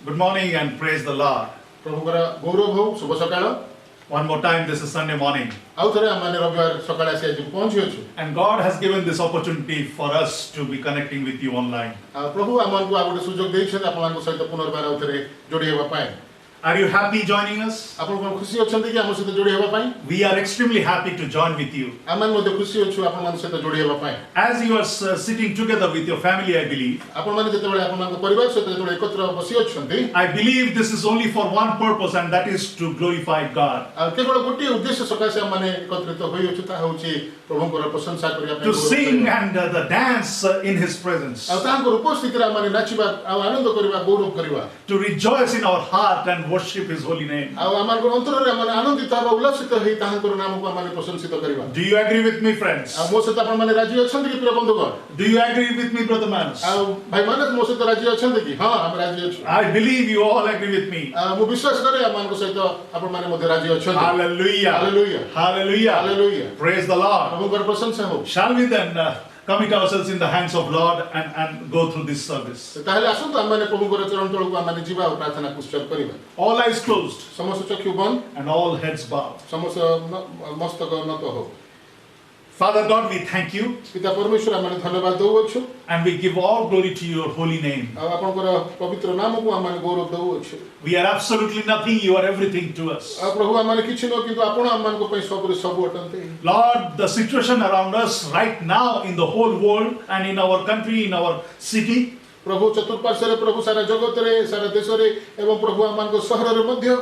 Good morning and praise the Lord. प्रभुकर गौरव हो शुभ सकाळ. One more time, this is Sunday morning. आउ थरे आम रविवार सकाळ आसी आज पहुंची अछु. And God has given this opportunity for us to be connecting with you online. प्रभु आमन को आ गोटे सुजोग देइछन आपन को सहित पुनर्बार आउ थरे जोडी हेबा पाए. Are you happy joining us? आपन को खुशी अछंती कि हम सहित जोडी हेबा पाए. We are extremely happy to join with you. आमन मध्ये खुशी अछु आपन मन सहित जोडी हेबा पाए. As you are sitting together with your family, I believe. आपन माने जते बेले आपन को परिवार सहित जोडी एकत्र बसी अछंती. I believe this is only for one purpose, and that is to glorify God. केवल गोटे उद्देश्य सकासे हम माने एकत्रित होई अछु ता होची प्रभुकर प्रशंसा करिया पे. To sing and the dance in His presence. आ तांको उपस्थिति रा माने नाचिबा आ आनंद करिबा गौरव करिबा. To rejoice in our heart and worship His holy name. आ आमार को अंतर रे माने आनंदित आ उल्लासित हेई तांको नाम को माने प्रशंसित करिबा. Do you agree with me, friends? आ मो सहित आपन माने राजी अछंती कि प्रिय बंधुगण? Do you agree with me, Brother Manas? आ भाई मानस मो सहित राजी अछंती कि? हां हम राजी अछु. I believe you all agree with me. मो विश्वास करे आमान को सहित आपन माने मध्ये राजी अछंती. Hallelujah. Hallelujah. Hallelujah. Hallelujah. Praise the Lord. प्रभुकर प्रशंसा हो. Shall we then commit ourselves in the hands of Lord and go through this service? ताहले आसु त माने प्रभुकर चरण तळକୁ आमाने जीवा और प्रार्थना पुष्ट करिबा. All eyes closed समस्त चक्षु बंद and all heads bowed. समस्त मस्तक नत हो. Father God, we thank you पिता परमेश्वर आमाने धन्यवाद दउ अछु. and we give all glory to your holy name. आ आपनकर पवित्र नाम को आमाने गौरव दउ अछु. We are absolutely nothing, you are everything to us. आ प्रभु आमाने किछि न किंतु आपण आमान को पई सब अटंते. Lord, the situation around us right now in the whole world and in our country, in our city, प्रभु चतुर्पार्श्व रे प्रभु सारा जगत रे सारा देश रे एवं प्रभु आमान को शहर रे मध्य.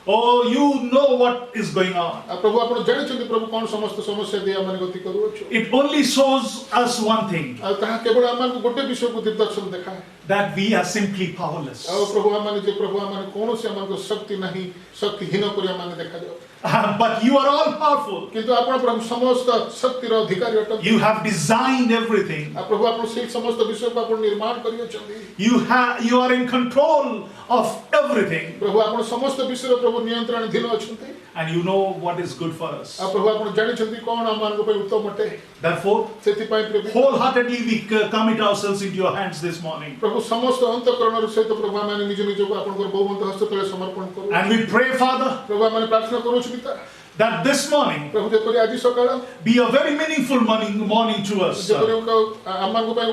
oh, you know what is going on. प्रभु आपण जानिछथि प्रभु कोन समस्त समस्या दे आमान गति करू अछु. It only shows us one thing, आ ताहा केवल आमान को गोटे विषय को दिग्दर्शन देखाए. that we are simply powerless. आ प्रभु आमान जे प्रभु आमान कोनोसी आमान को शक्ति नाही, शक्तिहीन करी आमान देखा जाओ. But you are all powerful. किंतु आपण प्रभु समस्त शक्ति रो अधिकारी अटन. You have designed everything. आ प्रभु आपण से समस्त विषय को आपण निर्माण करी अछंती. You are in control of everything, प्रभु आपण समस्त विषय रो प्रभु नियंत्रण धीन अछंती. and you know what is good for us. आ प्रभु आपण जानिछथि कोन आमान को पई उत्तम अटे. Therefore, सेति पई प्रभु wholeheartedly we commit ourselves into your hands this morning. प्रभु समस्त अंतःकरण रो सहित प्रभु आमान निज निज को आपण को बहुमंत हस्त तले समर्पण करू. And we pray, Father, प्रभु आमान प्रार्थना करू छु पिता. that this morning प्रभु जेपरि आज सकाळ be a very meaningful morning to us. जेपरि आमान को पई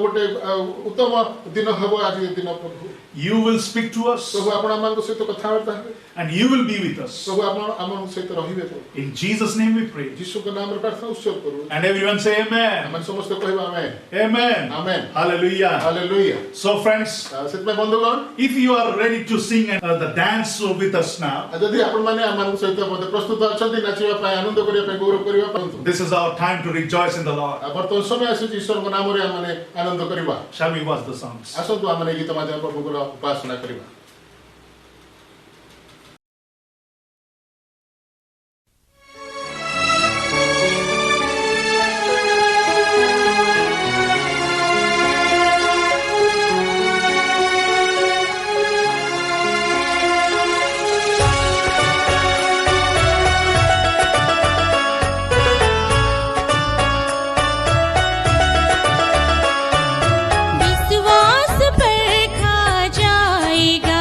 गोटे उत्तम दिन हबो आज दिन प्रभु. You will speak to us प्रभु आपण आमान को सहित कथा वार्ता हेबे. and you will be with us. प्रभु आपण आमान सहित रहिबे. In Jesus' name we pray. यीशु के नाम रे प्रार्थना उत्सर्ग करू. And everyone say amen. आमान समस्त कहबा आमेन. Amen. आमेन. Hallelujah. हालेलुया. So friends, सेतमे बंधुगण if you are ready to sing the dance with us now, जदि आपण माने आमान को सहित मध्ये प्रस्तुत अछंती नाचिबा पय आनंद करिया पय गौरव करिया पय. this is our time to rejoice in the Lord. वर्तमान समय आसी ईश्वर को नाम रे आमाने आनंद करिबा. Shall we watch the songs? आसंतु आमाने गीत माध्यम प्रभु को उपासना करिबा. विश्वास पर खा जाएगा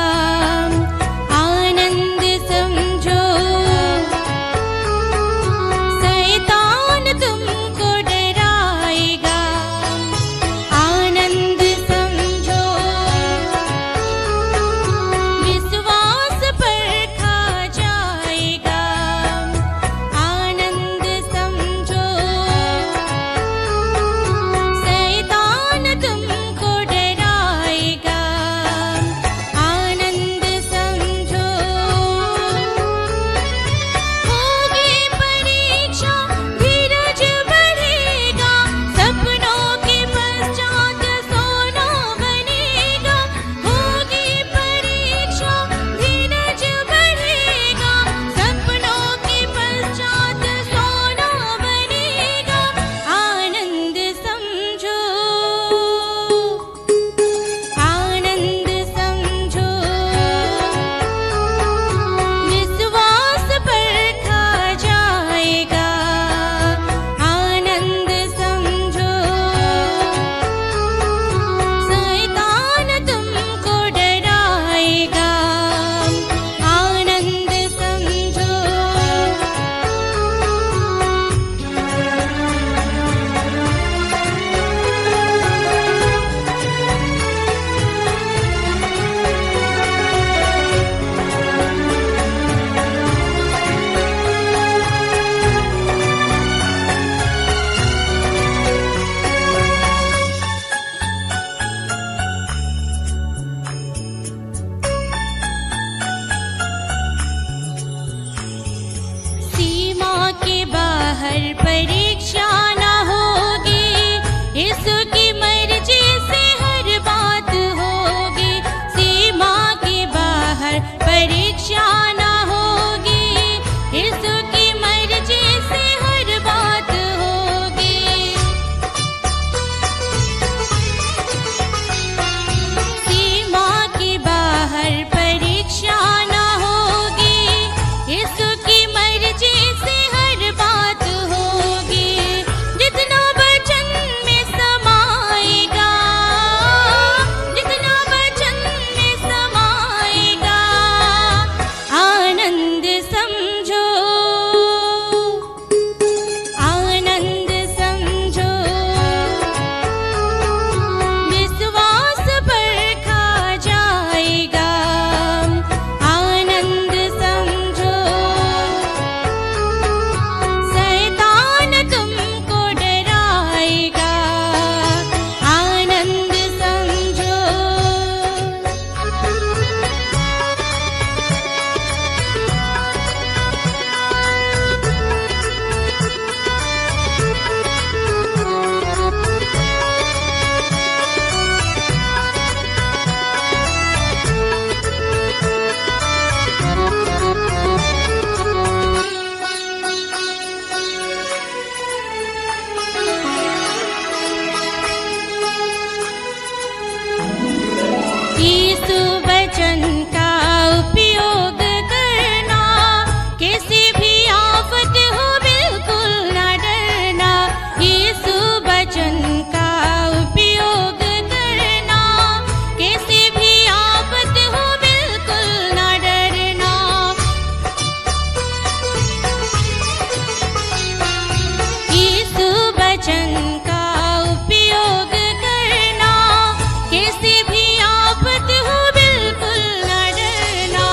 के बाहर परीक्षा न होगी, यीशु की मर्जी से हर बात होगी। सीमा के बाहर परीक्षा न होगी, यीशु की मर्जी से हर बात होगी। सीमा के बाहर परीक्षा न होगी, यीशु की मर्जी से हर बात होगी। जितना वचन में समाएगा, जितना वचन में समाएगा, आनंद समझो, आनंद समझो। विश्वास पर खा जाएगा, आनंद समझो। शैतान तुमको डराएगा, आनंद समझो। यीशु वचन का उपयोग करना, किसी भी आफत हो बिल्कुल न डरना। यीशु वचन का उपयोग करना, किसी भी आफत हो बिल्कुल न डरना। यीशु वचन का उपयोग करना, किसी भी आफत हो बिल्कुल न डरना।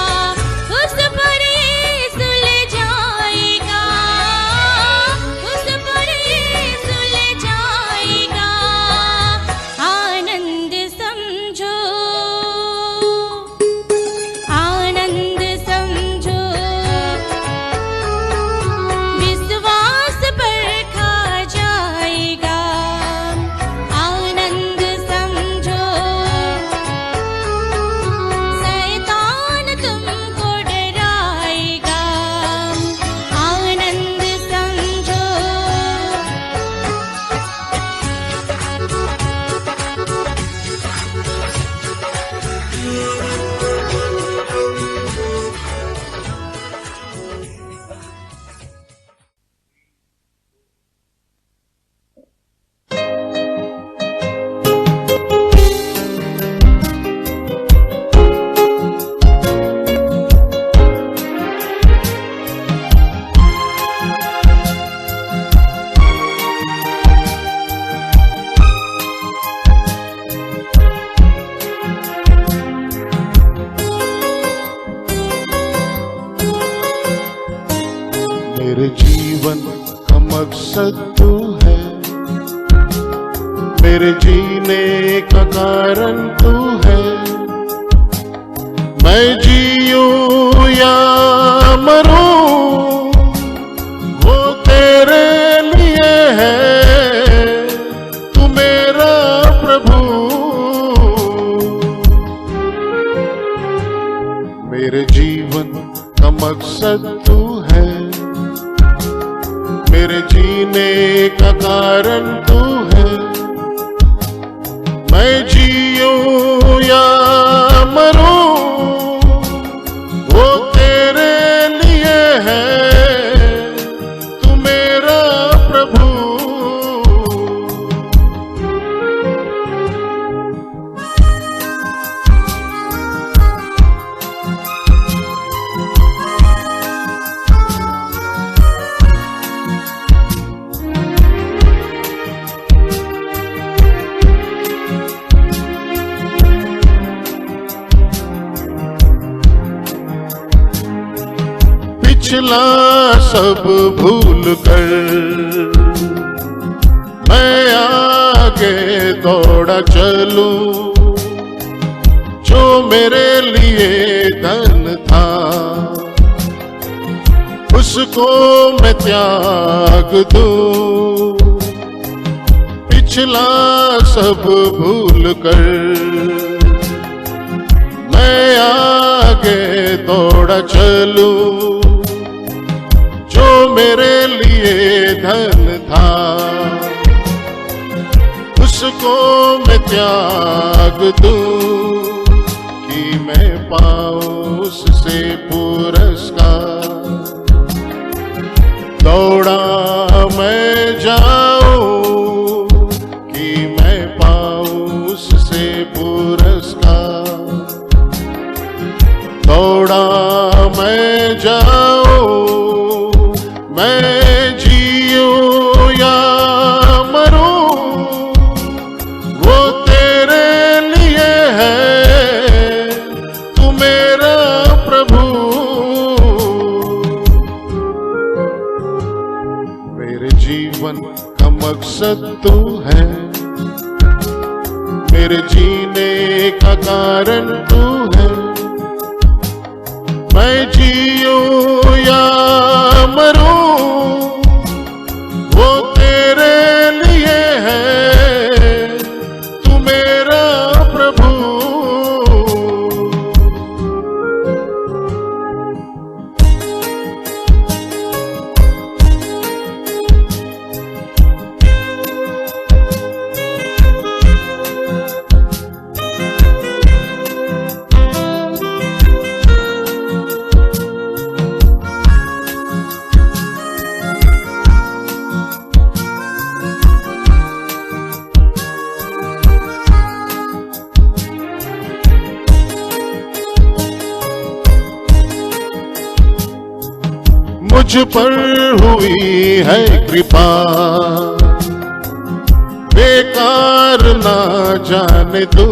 उस पर यीशु ले जाएगा, उस पर यीशु ले जाएगा, आनंद समझो, आनंद समझो। विश्वास पर खा जाएगा, आनंद समझो। शैतान तुमको डराएगा, आनंद समझो। मेरे जीवन का मकसद तू है, मेरे जीने का कारण तू है। मैं जीऊं या मरूं, वो तेरे लिए है, तू मेरा प्रभु। मेरे जीवन का मकसद तू है, मेरे जीने का कारण तू है। मैं जीऊं या मरूं, वो तेरे लिए है, तू मेरा प्रभु। पिछला सब भूल कर मैं आगे दौड़ा चलूं, जो मेरे लिए धन था उस उसको मैं त्याग दूं, पिछला सब भूल कर मैं आगे दौड़ा चलूं। जो मेरे लिए धन था उसको मैं त्याग दूं, कि मैं पाऊं उससे पुरस्कार। दौड़ा मैं जाऊं कि मैं पाऊं उससे पुरस्कार। दौड़ा मैं जाऊं, मैं जीऊं या मरूं, वो तेरे लिए है, तू मेरा प्रभु। मेरे जीवन का मकसद तू है, मेरे जीने का कारण तू है। मैं जीऊं या मरूं, वो तेरे लिए है, तू मेरा प्रभु। मुझ पर हुई है कृपा, बेकार ना जाने दो।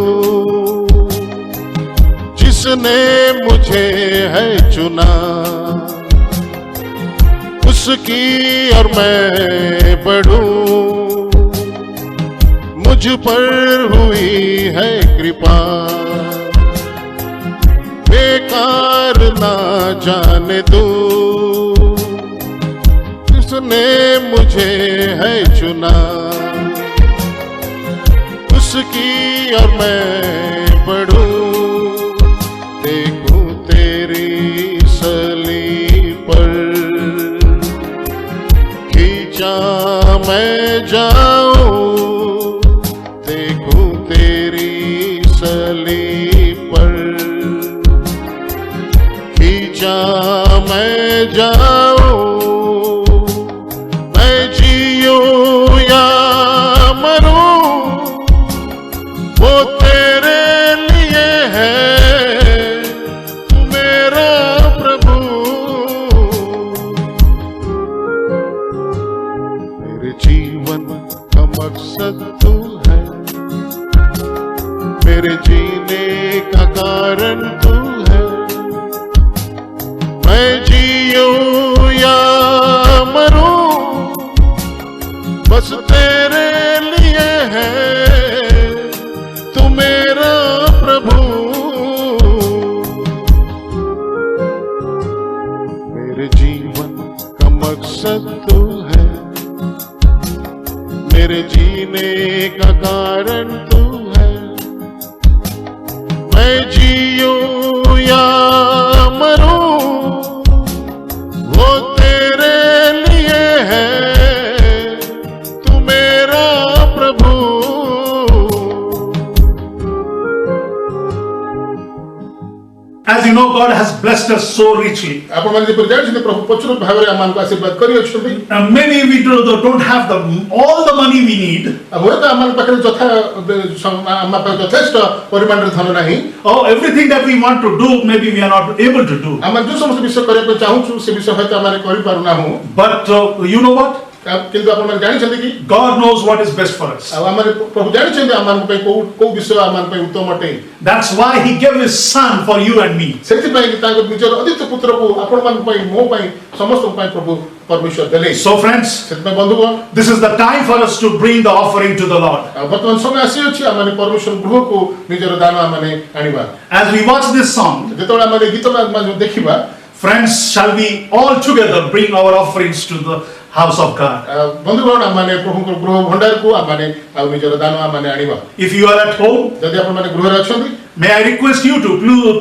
जिसने मुझे है चुना, उसकी और मैं बढ़ूं। मुझ पर हुई है कृपा, बेकार ना जाने दो। उसने मुझे है चुना, उसकी और मैं बढ़ूं। देखूं तेरी सली पर, खींचा मैं जाऊं। देखूं तेरी सली पर, खींचा मैं जाऊं। या मरूं, वो तेरे लिए है, तू मेरा प्रभु। मेरे जीवन का मकसद तू है, मेरे जीने का कारण तू है। मैं जीऊं या मरूं, बस तेरे लिए है, तू मेरा प्रभु। मेरे जीवन का मकसद तू है, मेरे जीने का कारण तू है। मैं जीऊं या मरूं, वो तेरे लिए है, As you know, God has blessed us so richly. आपण म्हणजे प्रजाजन प्रभु प्रचुर भावरे आमान को आशीर्वाद करी अछुंती। Many we don't have all the money we need. होय आमान पाखरे जथा आमा पाखरे यथेष्ट परिमाण रे धन नाही। Oh, everything that we want to do, maybe we are not able to do. आमान जो समस्त विषय करे पे चाहू छु से विषय होय त आमारे करि पारु ना हूं। But you know what? किंतु आपण माने जानि छथि कि God knows what is best for us. आमारे प्रभु जानि छथि आमान पे को विषय आमान पे उत्तम अटे। That's why he gave his son for you and me. सेति पय ताको निजर अदित पुत्र को आपण मान पे मो पे समस्त पे प्रभु परमेश्वर देले। So friends, सेति में बंधुगण, this is the time for us to bring the offering to the Lord. वर्तमान समय आसी अछि आमाने परमेश्वर गृह को निजर दान आमाने आनिबा। As we watch this song, जेतोला आमाने गीत मा देखिबा, Friends, shall we all together bring our offerings to the house of God? बंधुगण आम मैंने प्रभु को गृह भंडार को आम मैंने निजर दान आम मैंने आनिबा If you are at home, जदि आपण मैंने गृह रे अछंती may I request you to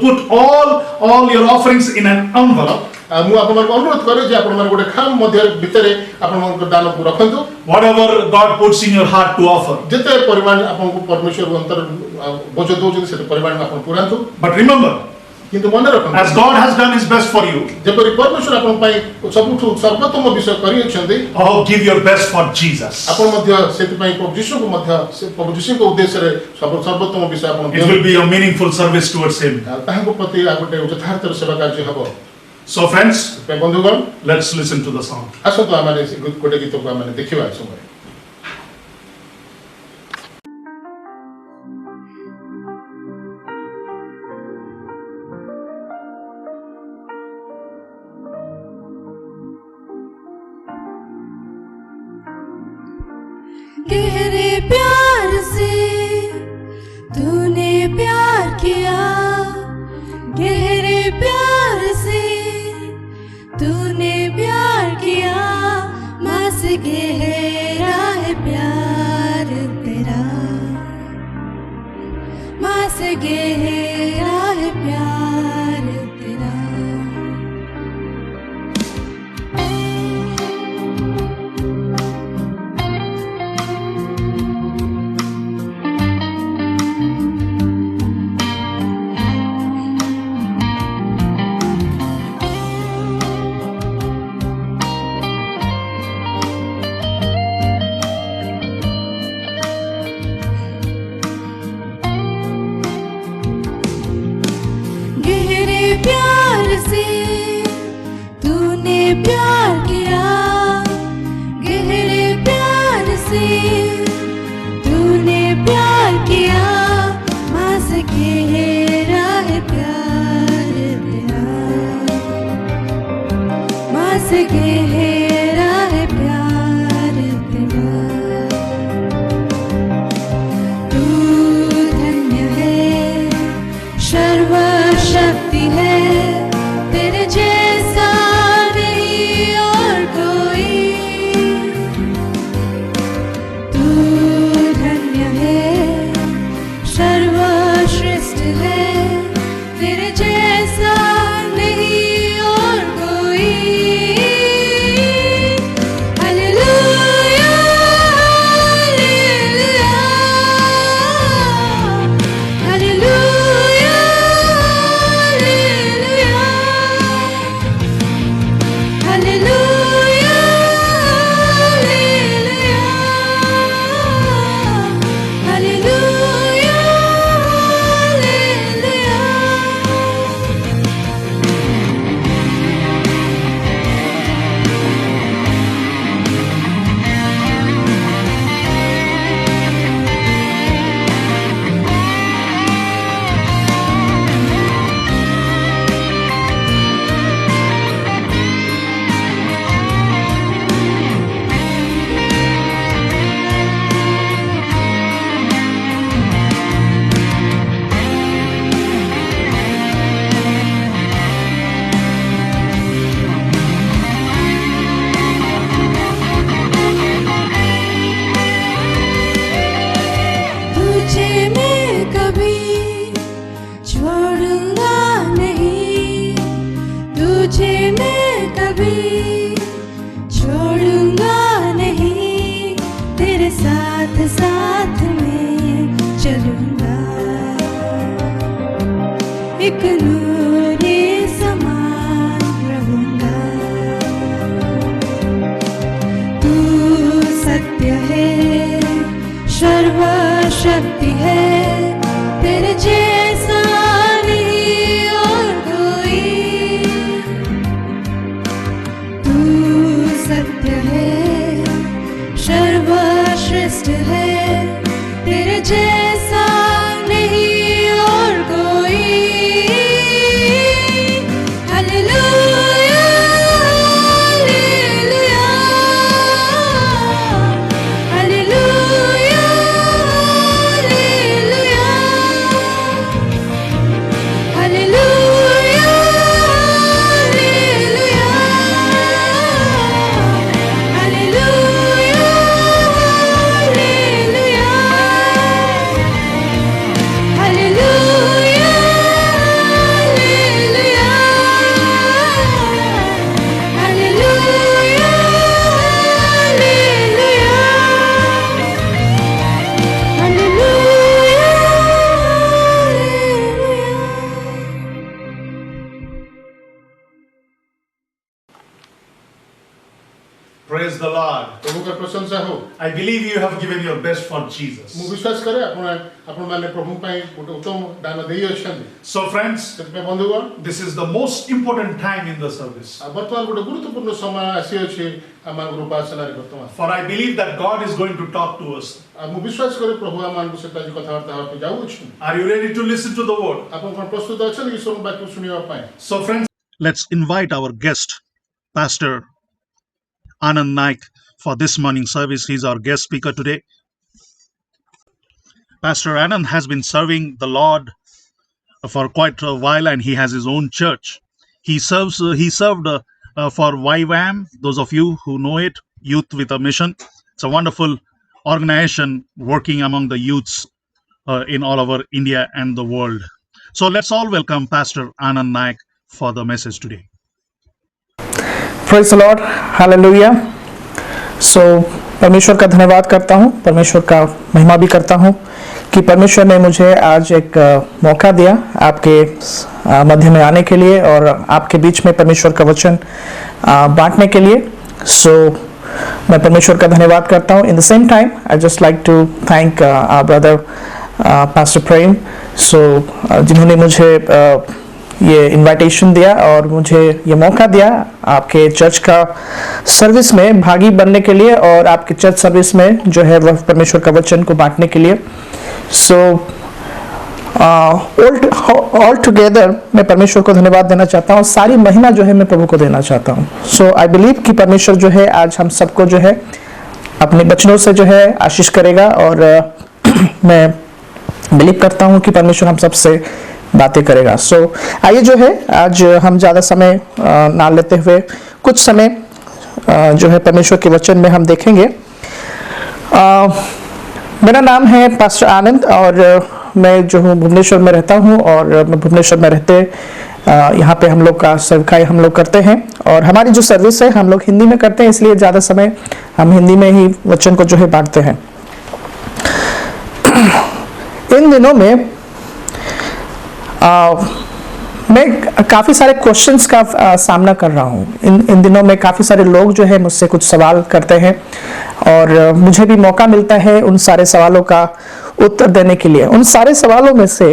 put all your offerings in an envelope. मु आपण मन अनुरोध करे जे आपण मन गोटे खाम मध्य भितरे आपण मन दान को रखंतु Whatever God puts in your heart to offer. जते परिमाण आपण को परमेश्वर अंतर बोझ दउछ से परिमाण में आपण पुरांतु But remember, किंतु मन रखंतु as God has done His best for you, जेपरि परमेश्वर आपण पई सबुठु सर्वोत्तम विषय करि छथि give your best for Jesus. आपण मध्य सेति पई प्रभु यीशु को मध्य प्रभु यीशु को उद्देश्य रे सर्वोत्तम विषय आपण It will be a meaningful service towards Him. ताहा को प्रति आ गोटे यथार्थ सेवा कार्य हबो So friends, बंधुगण let's listen to the song. आसो तो आमाने गोटे गीत को आमाने देखिबा समय गहरे प्यार से तूने प्यार किया, गहरे प्यार से तूने प्यार किया, माँ से गहरा है प्यार तेरा, माँ से गहरा है प्यार तेरा। प्यार से तूने प्यार किया, गहरे प्यार से तूने प्यार किया, माँ से गहरा है प्यार तेरा, माँ से गहरा है प्यार तेरा। तू धन्य है, सर्वशक्ति है, तेरे जैसा नहीं और कोई। तू धन्य है, सर्वश्रेष्ठ है, तेरे जैसा नहीं और कोई। Hallelujah, hallelujah, hallelujah, hallelujah, hallelujah, hallelujah, तुझे मैं कभी छोड़ूंगा नहीं, तुझे मैं कभी छोड़ूंगा नहीं, तेरे साथ साथ में चलूंगा, एक नूरे समान रहूंगा। तू सत्य है, सर्वशक्ति है, तेरे जैसा नहीं और कोई। तू सत्य है, सर्वश्रेष्ठ है, तेरे जैसा नहीं और कोई। Hallelujah, hallelujah, hallelujah, hallelujah, hallelujah, God. प्रभुका प्रशंसा हो I believe you have given your best for ମୁଁ Jesus. ବିଶ୍ୱାସ କରେ ଆପଣମାନେ ପ୍ରଭୁ ପାଇଁ ଗୋଟେ ଉତ୍ତମ ଦାନ ଦେଇଅଛନ୍ତି So friends, ସେଥିପାଇଁ ବନ୍ଧୁଗଣ this is the most important time in the service. ବର୍ତ୍ତମାନ ଗୋଟେ ଗୁରୁତ୍ୱପୂର୍ଣ୍ଣ ସମୟ ଆସିଅଛି ଆମମାନଙ୍କର ଉପାସନାରେ ବର୍ତ୍ତମାନ For I believe that God is going to talk to us. ମୁଁ ବିଶ୍ୱାସ କରେ ପ୍ରଭୁ ଆମମାନଙ୍କ ସହିତ ଆଜି କଥାବାର୍ତ୍ତା ହେବାକୁ ଯାଉଅଛୁ Are you ready to listen to the word? ଆପଣ କ'ଣ ପ୍ରସ୍ତୁତ ଅଛନ୍ତି କି ଈଶ୍ୱରଙ୍କ ବାକ୍ୟ ଶୁଣିବା ପାଇଁ So friends, let's invite our guest, Pastor Anand Naik, for this morning service. He's our guest speaker today. Pastor Anand has been serving the Lord for quite a while, and he has his own church. He served for YWAM, those of you who know it, Youth with a Mission. It's a wonderful organization working among the youths in all over India and the world. So let's all welcome Pastor Anand Naik for the message today. Praise the Lord, hallelujah. So परमेश्वर का धन्यवाद करता हूँ, परमेश्वर का महिमा भी करता हूँ कि परमेश्वर ने मुझे आज एक मौका दिया आपके मध्य में आने के लिए और आपके बीच में परमेश्वर का वचन बांटने के लिए। सो मैं परमेश्वर का धन्यवाद करता हूँ। In the same time I just like to thank our brother pastor Prem, so जिन्होंने मुझे ये इनविटेशन दिया और मुझे ये मौका दिया आपके चर्च का सर्विस में भागी बनने के लिए और आपके चर्च सर्विस में जो है वह परमेश्वर का वचन को बांटने के लिए। सो ऑल टुगेदर मैं परमेश्वर को धन्यवाद देना चाहता हूँ। सारी महिमा जो है मैं प्रभु को देना चाहता हूँ। सो आई बिलीव कि परमेश्वर जो है आज हम सबको जो है अपने वचनों से जो है आशीष करेगा और मैं बिलीव करता हूँ कि परमेश्वर हम सबसे बातें करेगा। सो आइए जो है आज हम ज़्यादा समय ना लेते हुए कुछ समय जो है परमेश्वर के वचन में हम देखेंगे। मेरा नाम है पास्टर आनंद और मैं जो हूँ भुवनेश्वर में रहता हूँ और मैं भुवनेश्वर में रहते यहाँ पे हम लोग का सेवकाई हम लोग करते हैं और हमारी जो सर्विस है हम लोग हिंदी में करते हैं, इसलिए ज़्यादा समय हम हिंदी में ही वचन को जो है बांटते हैं। इन दिनों में मैं काफ़ी सारे क्वेश्चंस का सामना कर रहा हूँ। इन दिनों में काफ़ी सारे लोग जो है मुझसे कुछ सवाल करते हैं और मुझे भी मौका मिलता है उन सारे सवालों का उत्तर देने के लिए। उन सारे सवालों में से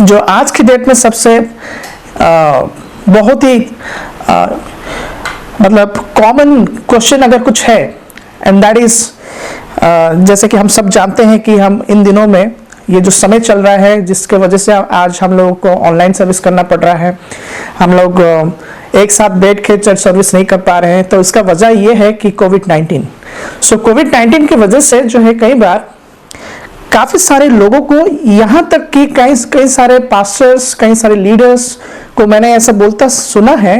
जो आज की डेट में सबसे बहुत ही मतलब कॉमन क्वेश्चन अगर कुछ है, एंड दैट इज जैसे कि हम सब जानते हैं कि हम इन दिनों में ये जो समय चल रहा है जिसके वजह से आज हम लोगों को ऑनलाइन सर्विस करना पड़ रहा है, हम लोग एक साथ बैठ के चर्च सर्विस नहीं कर पा रहे हैं, तो इसका वजह ये है कि कोविड-19। सो कोविड-19 की वजह से जो है कई बार काफ़ी सारे लोगों को, यहाँ तक कि कई सारे पास्टर्स, कई सारे लीडर्स को मैंने ऐसा बोलता सुना है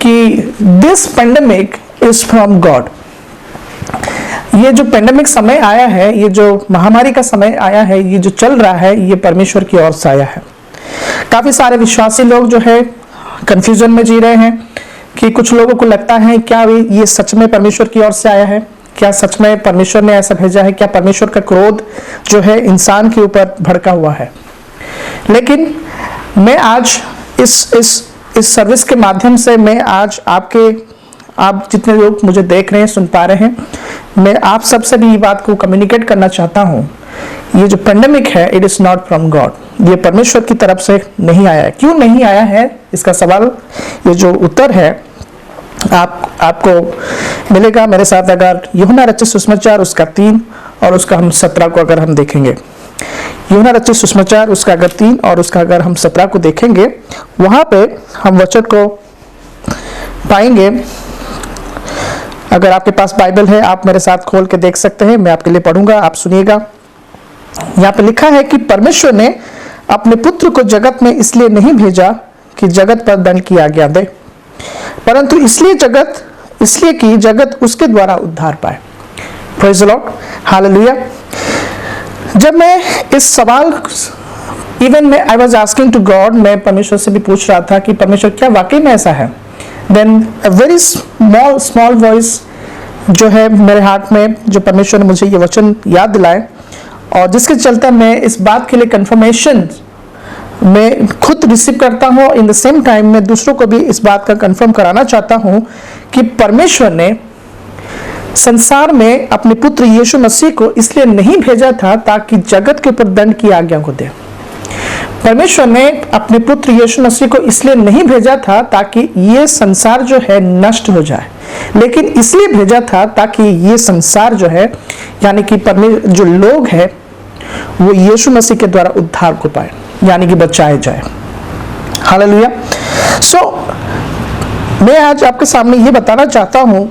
कि this pandemic is from God. ये जो पेंडेमिक समय आया है, ये जो महामारी का समय आया है, ये जो चल रहा है, ये परमेश्वर की ओर से आया है। काफ़ी सारे विश्वासी लोग जो है कंफ्यूजन में जी रहे हैं कि कुछ लोगों को लगता है क्या ये सच में परमेश्वर की ओर से आया है, क्या सच में परमेश्वर ने ऐसा भेजा है, क्या परमेश्वर का क्रोध जो है इंसान के ऊपर भड़का हुआ है। लेकिन मैं आज इस सर्विस के माध्यम से मैं आज आप जितने लोग मुझे देख रहे हैं, सुन पा रहे हैं, मैं आप सबसे भी ये बात को कम्युनिकेट करना चाहता हूँ। ये जो पेंडेमिक है, it is not from God, ये परमेश्वर की तरफ से नहीं आया है। क्यों नहीं आया है इसका सवाल, ये जो उत्तर है आपको मिलेगा मेरे साथ अगर यूहन्ना रचित सुसमाचार उसका 3 और उसका हम 17 को अगर हम देखेंगे। यूहन्ना रचित सुसमाचार उसका अगर 3 और उसका अगर हम 17 को देखेंगे, वहाँ पे हम वचन को पाएंगे। अगर आपके पास बाइबल है आप मेरे साथ खोल के देख सकते हैं, मैं आपके लिए पढ़ूंगा, आप सुनिएगा। यहाँ पे लिखा है कि परमेश्वर ने अपने पुत्र को जगत में इसलिए नहीं भेजा कि जगत पर दंड की आज्ञा दे, परंतु इसलिए कि जगत उसके द्वारा उद्धार पाए। Praise the Lord, hallelujah. जब मैं इस सवाल even I was asking to God, मैं परमेश्वर से भी पूछ रहा था कि परमेश्वर क्या वाकई में ऐसा है। Then a very small voice जो है मेरे हार्ट में, जो परमेश्वर ने मुझे ये वचन याद दिलाए और जिसके चलते मैं इस बात के लिए कंफर्मेशन मैं खुद रिसीव करता हूँ। इन द सेम टाइम मैं दूसरों को भी इस बात का कंफर्म कराना चाहता हूँ कि परमेश्वर ने संसार में अपने पुत्र यीशु मसीह को इसलिए नहीं भेजा था ताकि जगत के ऊपर दंड की आज्ञा को दे। परमेश्वर ने अपने पुत्र यीशु मसीह को इसलिए नहीं भेजा था ताकि ये संसार जो है नष्ट हो जाए, लेकिन इसलिए भेजा था ताकि ये संसार जो है, यानी कि जो लोग हैं वो यीशु मसीह के द्वारा उद्धार को पाए, यानी कि बचाए जाए। हालेलुया। सो मैं आज आपके सामने ये बताना चाहता हूं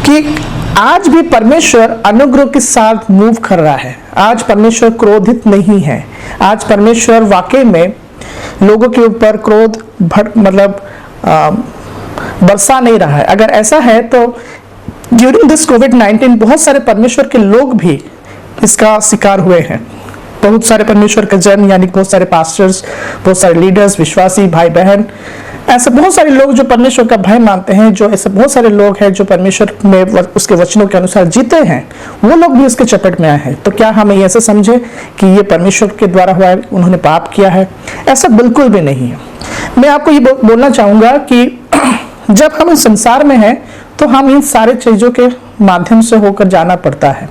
कि आज भी परमेश्वर अनुग्रह के साथ मूव कर रहा है। आज परमेश्वर क्रोधित नहीं है। आज परमेश्वर वाकई में लोगों के ऊपर क्रोध बरसा नहीं रहा है। अगर ऐसा है तो ड्यूरिंग दिस कोविड-19 बहुत सारे परमेश्वर के लोग भी इसका शिकार हुए हैं। बहुत सारे परमेश्वर के जन, यानी बहुत सारे पास्टर्स, बहुत सारे लीडर्स, विश्वासी भाई बहन, ऐसे बहुत सारे लोग जो परमेश्वर का भय मानते हैं, जो ऐसे बहुत सारे लोग हैं जो परमेश्वर में उसके वचनों के अनुसार जीते हैं, वो लोग भी इसके चपेट में आए हैं। तो क्या हमें ऐसे समझे कि ये परमेश्वर के द्वारा हुआ है, उन्होंने पाप किया है? ऐसा बिल्कुल भी नहीं है। मैं आपको ये बोलना चाहूंगा कि जब हम इस संसार में हैं तो हम इन सारे चीजों के माध्यम से होकर जाना पड़ता है।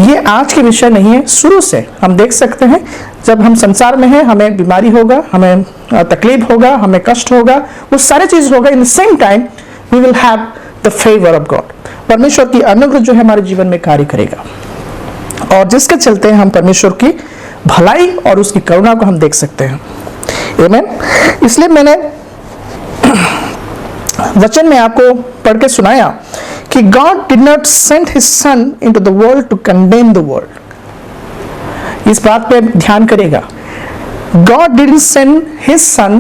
ये आज के विषय नहीं है, शुरू से हम देख सकते हैं जब हम संसार में हैं हमें बीमारी होगा, हमें तकलीफ होगा, हमें कष्ट होगा, वो सारे चीज होगा। In the same time we will have the favour of God. परमेश्वर की अनुग्रह जो है हमारे जीवन में कार्य करेगा, और जिसके चलते हम परमेश्वर की भलाई और उसकी करुणा को हम देख सकते हैं। आमीन। इसलिए मैंने वचन में आपको पढ़ के सुनाया कि God did not send his son into the world to condemn the world। इस बात पे ध्यान करेगा। God didn't send his son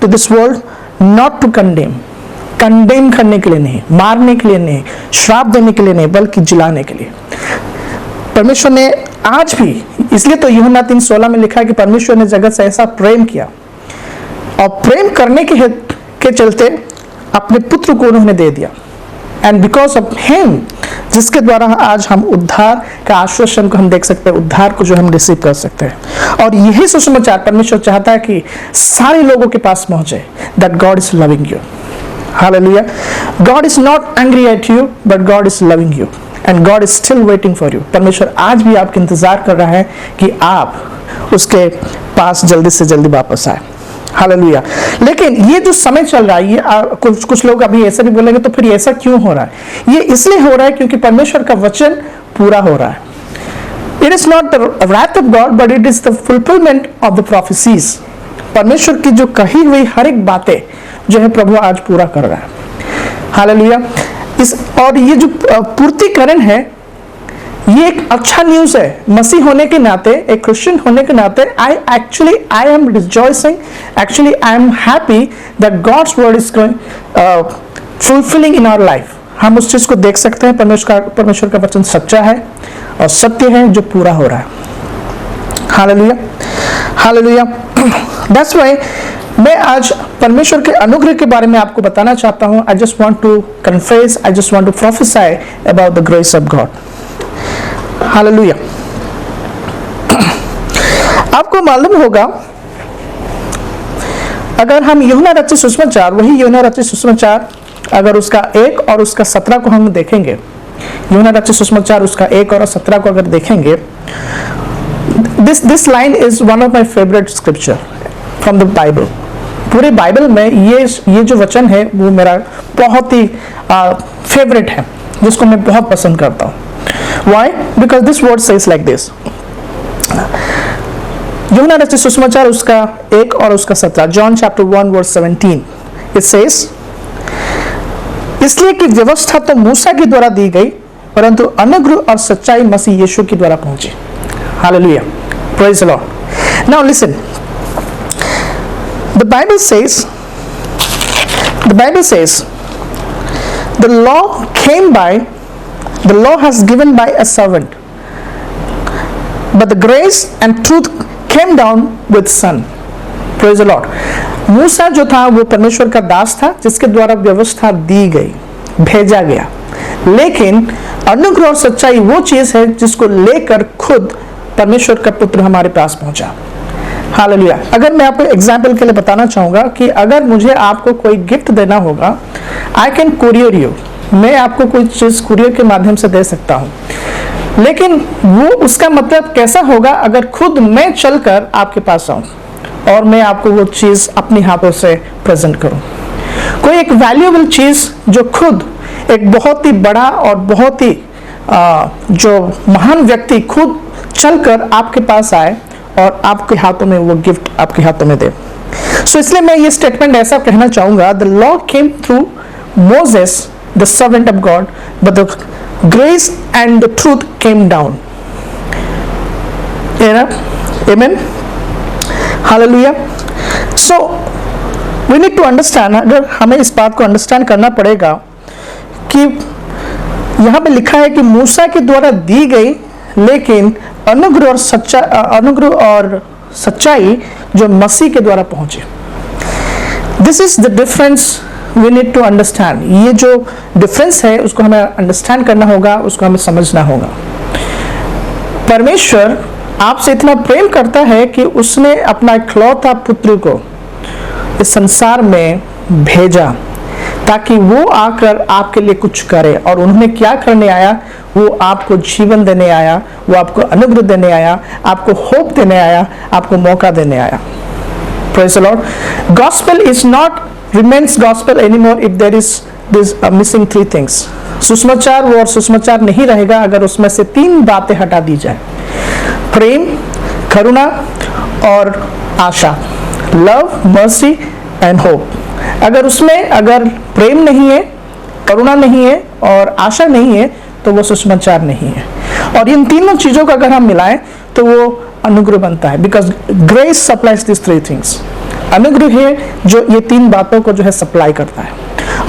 to this world not to condemn। Condemn करने के लिए नहीं, मारने के लिए नहीं, श्राप देने के लिए नहीं, बल्कि जिलाने के लिए। परमेश्वर ने आज भी, इसलिए तो यूहन्ना 3:16 में लिखा है कि परमेश्वर ने जगत से ऐसा प्रेम किया, और प्रेम करने के चलते अपने पुत्र को उन्होंने दे दिया। एंड बिकॉज ऑफ हिम, जिसके द्वारा आज हम उद्धार का आश्वासन को हम देख सकते हैं, उद्धार को जो हम रिसीव कर सकते हैं। और यही सुसमाचार परमेश्वर चाहता है कि सारे लोगों के पास पहुंचे, that God is loving you. Hallelujah. God is not angry at you, but God is loving you and God is still waiting for you. परमेश्वर आज भी आपका इंतजार कर रहा है कि आप उसके पास जल्दी से जल्दी वापस आए। हालेलुया। लेकिन ये जो समय चल रहा है, ये कुछ लोग अभी ऐसा भी बोलेंगे तो फिर ऐसा क्यों हो रहा है? ये इसलिए हो रहा है क्योंकि परमेश्वर का वचन पूरा हो रहा है। It is not the wrath of God, but it is the fulfilment of the prophecies. परमेश्वर की जो कही हुई हर एक बातें जो है प्रभु आज पूरा कर रहा है। हालेलुया। और ये जो पूर्तिकरण है, ये एक अच्छा न्यूज है। मसीह होने के नाते, एक क्रिश्चियन होने के नाते, I am rejoicing, actually I am happy that God's word is fulfilling in our life. हम उस चीज को देख सकते हैं, परमेश्वर का वचन सच्चा है और सत्य है जो पूरा हो रहा है। हालेलुया। हालेलुया। दैट्स व्हाई मैं आज परमेश्वर के अनुग्रह के बारे में आपको बताना चाहता हूं। I just want to confess, I just want to prophesy about the grace of God. Hallelujah. आपको मालूम होगा, अगर हम यूहन्ना रचित सुसमाचार, वही यूहन्ना रचित सुसमाचार, अगर उसका 1 और उसका 17 को हम देखेंगे, यूहन्ना रचित सुसमाचार उसका 1 और 17 को अगर देखेंगे, this line is one of my favourite scripture from the Bible. पूरे बाइबल में ये जो वचन है वो मेरा बहुत ही फेवरेट है, जिसको मैं बहुत पसंद करता हूँ। Why? Because this word says like this। यूहन्ना रचित सुसमाचार उसका 1 और उसका 17, John chapter 1 verse 17, it says, इसलिए कि व्यवस्था तो मूसा के द्वारा दी गई, परंतु अनुग्रह और सच्चाई मसीह यीशु के द्वारा पहुंची। Hallelujah. Praise the Lord. Now listen, the Bible says the law came by, the law has given by a servant, but the grace and truth came down with son। Praise the Lord। मूसा जो था वो परमेश्वर का दास था, जिसके द्वारा व्यवस्था दी गई, भेजा गया, लेकिन अनुग्रह और सच्चाई वो चीज है जिसको लेकर खुद परमेश्वर का पुत्र हमारे पास पहुंचा। हालेलुया। अगर मैं आपको एग्जाम्पल के लिए बताना चाहूंगा कि अगर मुझे आपको कोई गिफ्ट देना होगा, आई कैन कुरियर यू, मैं आपको कोई चीज़ कुरियर के माध्यम से दे सकता हूँ, लेकिन वो उसका मतलब कैसा होगा अगर खुद मैं चलकर आपके पास आऊँ और मैं आपको वो चीज़ अपने हाथों से प्रेजेंट करूँ। कोई एक वैल्यूएबल चीज़ जो खुद एक बहुत ही बड़ा और बहुत ही जो महान व्यक्ति खुद चलकर आपके पास आए और आपके हाथों में वो गिफ्ट आपके हाथों में दे। सो इसलिए मैं ये स्टेटमेंट ऐसा कहना चाहूँगा, the law came through Moses the servant of God, but the grace and the truth came down. Amen. Hallelujah. So we need to understand, अगर हमें इस बात को अंडरस्टैंड करना पड़ेगा कि यहाँ पे लिखा है कि मूसा के द्वारा दी गई, लेकिन अनुग्रह और सच्चाई जो मसीह के द्वारा पहुंचे। This is the difference we need to understand. ये जो डिफरेंस है उसको हमें अंडरस्टैंड करना होगा, उसको हमें समझना होगा। परमेश्वर आपसे इतना प्रेम करता है कि उसने अपना इकलौता पुत्र को इस संसार में भेजा ताकि वो आकर आपके लिए कुछ करे। और उन्होंने क्या करने आया? वो आपको जीवन देने आया, वो आपको अनुग्रह देने आया, आपको होप देने आया, आपको मौका देने आया। Praise the Lord. Gospel is not remains gospel anymore if there is this missing three things. सुसमाचार वो और सुसमाचार नहीं रहेगा अगर उसमें से तीन बातें हटा दी जाए: प्रेम, करुणा और आशा। Love, mercy and hope. अगर उसमें अगर प्रेम नहीं है, करुणा नहीं है और आशा नहीं है तो वो सुसमाचार नहीं है। और इन तीनों चीजों को अगर हम मिलाएं तो वो अनुग्रह बनता है, because grace supplies this three things. अनुग्रह है जो ये तीन बातों को जो है सप्लाई करता है,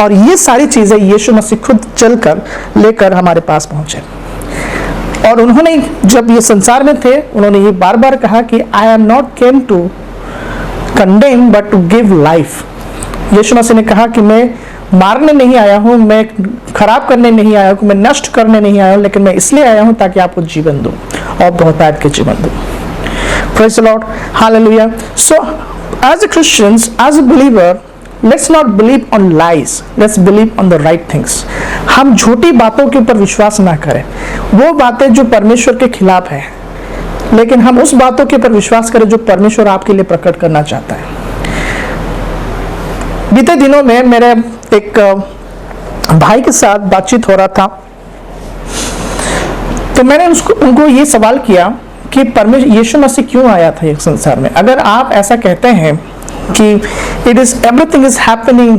और ये सारी चीजें यीशु मसीह खुद चलकर लेकर हमारे पास पहुंचे। और उन्होंने जब ये संसार में थे उन्होंने ये बार बार कहा कि I am not came to condemn but to give life. यीशु मसीह ने कहा कि मैं मारने नहीं आया हूं, मैं खराब करने नहीं आया हूं, मैं नष्ट करने नहीं आया हूं, लेकिन मैं इसलिए आया हूं ताकि आपको जीवन दूं और बहुतायत के जीवन दूं। Praise the Lord. Hallelujah. So as a Christians, as a believer, let's not believe on lies, let's believe on the right things. हम झूठी बातों के ऊपर विश्वास ना करें, वो बातें जो परमेश्वर के खिलाफ है, लेकिन हम उस बातों के ऊपर विश्वास करें जो परमेश्वर आपके लिए प्रकट करना चाहता है। बीते दिनों में मेरे एक भाई के साथ बातचीत हो रहा था, तो मैंने उनको ये सवाल किया कि परमेश्वर यीशु मसीह क्यों आया था इस संसार में। अगर आप ऐसा कहते हैं कि it is everything is happening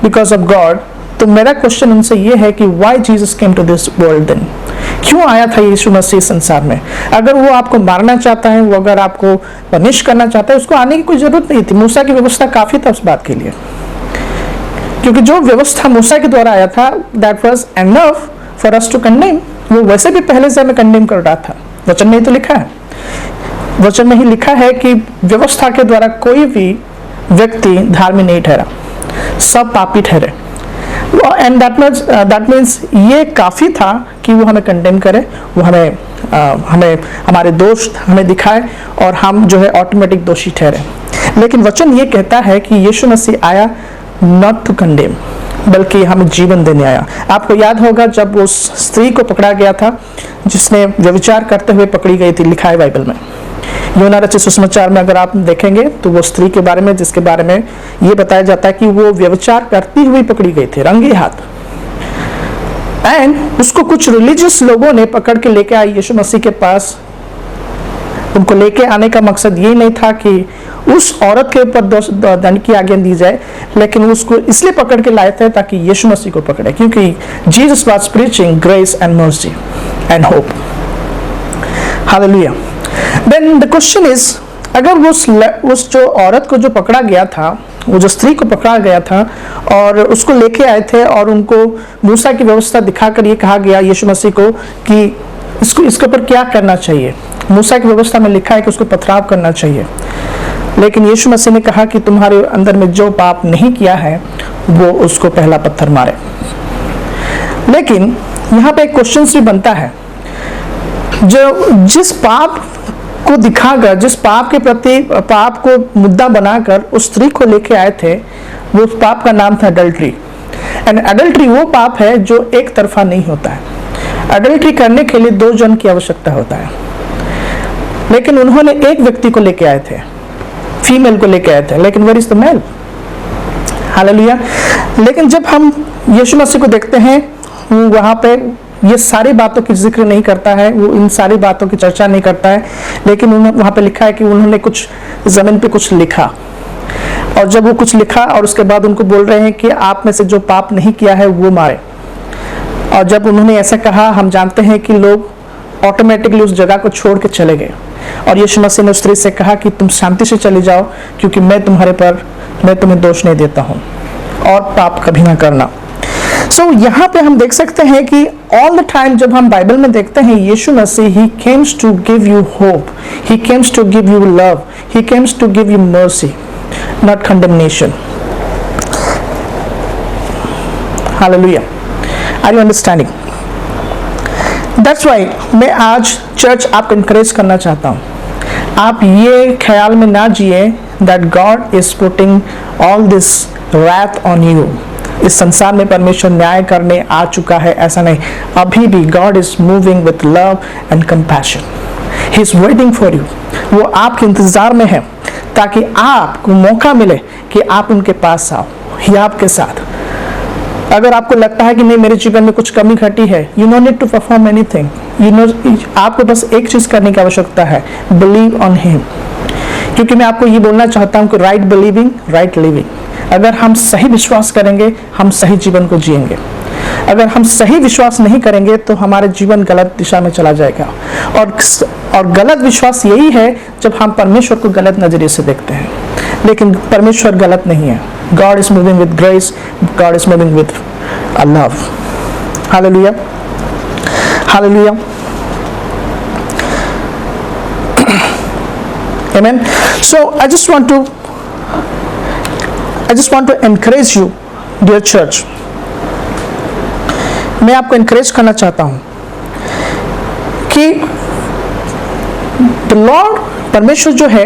because of God, तो मेरा क्वेश्चन उनसे ये है कि why Jesus came to this world then? क्यों आया था यीशु मसीह संसार में? अगर वो आपको मारना चाहता है, वो अगर आपको पनिश करना चाहता है, उसको आने की कोई जरूरत नहीं थी। मूसा की व्यवस्था काफी था उस बात के लिए, क्योंकि जो व्यवस्था मूसा के द्वारा आया था that was enough for us to condemn. वो वैसे भी पहले से हमें कंडेम कर रहा था। वचन में ही तो लिखा है, वचन में ही लिखा है कि व्यवस्था के द्वारा कोई भी व्यक्ति धार्मिक नहीं ठहरा, सब पापी ठहरे। एंड दैट मीन्स ये काफी था कि वो हमें कंडेम करे, वो हमें हमारे दोष हमें दिखाए और हम जो है ऑटोमेटिक दोषी ठहरे। लेकिन वचन ये कहता है कि यीशु मसीह आया नॉट टू कंडेम, बल्कि हमें जीवन देने आया। आपको याद होगा जब उस स्त्री को पकड़ा गया था जिसने व्यभिचार करते हुए पकड़ी गई थी, लिखा है बाइबल में। यूहन्ना रचित सुसमाचार में अगर आप देखेंगे तो वो स्त्री के बारे में, जिसके बारे में ये बताया जाता है कि वो व्यभिचार करती हुई पकड़ी गई थी रंगे हाथ। एंड उसको कुछ रिलीजियस लोगों ने पकड़ के लेके आए यीशु मसीह के पास। उनको लेके आने का मकसद ये नहीं था कि उस औरत के ऊपर दंड की आज्ञा दी जाए, लेकिन उसको इसलिए पकड़ के लाए थे ताकि यीशु मसीह को पकड़े, क्योंकि Jesus was preaching grace and mercy and hope. Hallelujah. Then the question is, अगर उस जो औरत को जो पकड़ा गया था, वो जो स्त्री को पकड़ा गया था और उसको लेके आए थे और उनको मूसा की व्यवस्था दिखाकर ये कहा गया यीशु मसीह को कि इसके ऊपर क्या करना चाहिए। मूसा की व्यवस्था में लिखा है कि उसको पथराव करना चाहिए, लेकिन यीशु मसीह ने कहा कि तुम्हारे अंदर में जो पाप नहीं किया है वो उसको पहला पत्थर मारे। लेकिन यहाँ पे एक क्वेश्चन भी बनता है, जो जिस पाप को दिखाकर, जिस पाप के प्रति पाप को मुद्दा बनाकर उस स्त्री को लेके आए थे, वो उस पाप का नाम था अडल्ट्री। एंड एडल्ट्री वो पाप है जो एक तरफा नहीं होता है। एडल्ट्री करने के लिए 2 जन की आवश्यकता होता है, लेकिन उन्होंने एक व्यक्ति को लेके आए थे, फीमेल को लेके आए थे, लेकिन where is the mail? Hallelujah. लेकिन जब हम यीशु मसीह को देखते हैं, वो वहां पे ये सारी बातों की जिक्र नहीं करता है, वो इन सारी बातों की चर्चा नहीं करता है, लेकिन वहां पे लिखा है कि उन्होंने कुछ जमीन पे कुछ लिखा, और जब वो कुछ लिखा और उसके बाद उनको बोल रहे हैं कि आप में से जो पाप नहीं किया है वो मारे। और जब उन्होंने ऐसा कहा, हम जानते हैं कि लोग ऑटोमेटिकली उस जगह को छोड़ के चले गए, और यीशु मसीह ने उस स्त्री से कहा कि तुम शांति से चली जाओ, क्योंकि मैं तुम्हें दोष नहीं देता हूं, और पाप कभी ना करना। सो यहाँ पे हम देख सकते हैं कि ऑल द टाइम जब हम बाइबल में देखते हैं, Yeshu Masih he comes to give you hope, he comes to give you love, he comes to give you mercy, not condemnation. Hallelujah. Are you understanding? That's why मैं आज चर्च आपको encourage करना चाहता हूँ, आप ये ख्याल में ना जिए that God is putting all this wrath on you. इस संसार में परमेश्वर न्याय करने आ चुका है, ऐसा नहीं। अभी भी God is moving with love and compassion, he is waiting for you. वो आपके इंतजार में है ताकि आपको मौका मिले कि आप उनके पास आओ, ही आपके साथ। अगर आपको लगता है कि नहीं मेरे जीवन में कुछ कमी घटी है, you no need to perform anything, you know आपको बस एक चीज करने की आवश्यकता है, बिलीव ऑन हिम। क्योंकि मैं आपको ये बोलना चाहता हूँ कि राइट बिलीविंग, राइट लिविंग। अगर हम सही विश्वास करेंगे, हम सही जीवन को जिएंगे। अगर हम सही विश्वास नहीं करेंगे तो हमारे जीवन गलत दिशा में चला जाएगा। और गलत विश्वास यही है जब हम परमेश्वर को गलत नजरिए से देखते हैं, लेकिन परमेश्वर गलत नहीं है। God is moving with grace, God is moving with love. Hallelujah, hallelujah, amen. So I just want to encourage you, dear church. मैं आपको encourage करना चाहता हूं कि the Lord, परमेश्वर जो है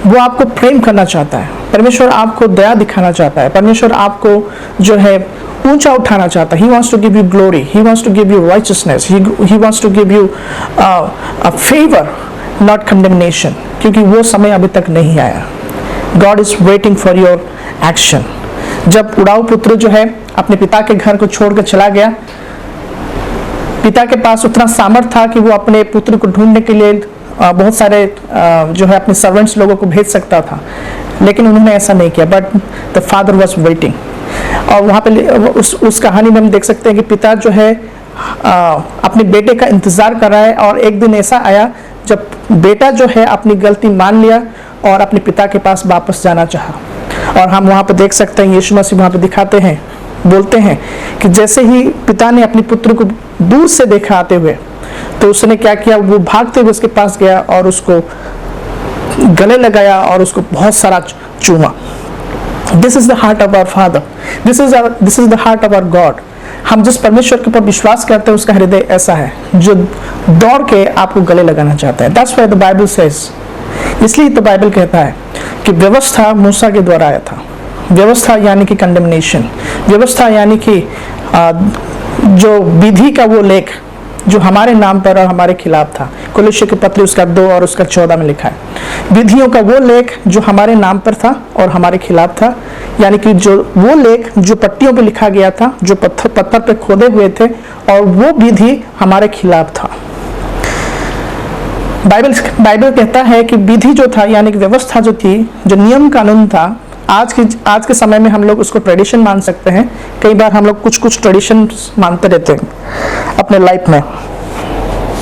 वो आपको प्रेम करना चाहता है, परमेश्वर आपको दया दिखाना चाहता है, परमेश्वर आपको जो है ऊंचा उठाना चाहता है। He wants to give you glory, He wants to give you righteousness, He wants to give you a favor, not condemnation, क्योंकि वो समय अभी तक नहीं आया। God is waiting for your action। जब उड़ाऊ पुत्र जो है अपने पिता के घर को छोड़कर चला गया, पिता के पास उतना सामर्थ्य था कि वो अपने पुत्र को ढूंढने के लिए बहुत सारे जो है अपने सर्वेंट्स लोगों को भेज सकता था, लेकिन उन्होंने ऐसा नहीं किया। But the father was waiting. और वहाँ पे उस कहानी में हम देख सकते हैं कि पिता जो है अपने बेटे का इंतजार कर रहा है, और एक दिन ऐसा आया जब बेटा जो है अपनी गलती मान लिया और अपने पिता के पास वापस जाना चाहा। और हम वहाँ पे देख सकते हैं यीशु मसीह वहाँ पे दिखाते हैं, बोलते हैं कि जैसे ही पिता ने अपने पुत्र को दूर से देखा आते हुए, तो उसने क्या किया, वो भागते हुए उसके पास गया और उसको गले लगाया और उसको बहुत सारा चूमा। This is the heart of our father, this is the heart of our God. हम जिस परमेश्वर के ऊपर विश्वास करते हैं उसका हृदय ऐसा है जो दौड़ के आपको गले लगाना चाहता है। That's why the Bible says, इसलिए तो बाइबल कहता है कि व्यवस्था मूसा के द्वारा आया था। व्यवस्था यानी कि कंडेमनेशन, व्यवस्था यानी कि जो विधि का वो लेख जो हमारे नाम पर और हमारे खिलाफ था। कुलुस्सियों के पत्र उसका 2 और उसका 14 में लिखा है, विधियों का वो लेख जो हमारे नाम पर था और हमारे खिलाफ था, यानी कि जो वो लेख जो पट्टियों पे लिखा गया था, जो पत्थर पे खोदे हुए थे, और वो विधि हमारे खिलाफ था। बाइबल कहता है कि विधि जो था यानी कि व्यवस्था जो थी, जो नियम कानून था, आज के समय में हम लोग उसको ट्रेडिशन मान सकते हैं। कई बार हम लोग कुछ ट्रेडिशन मानते रहते हैं अपने लाइफ में,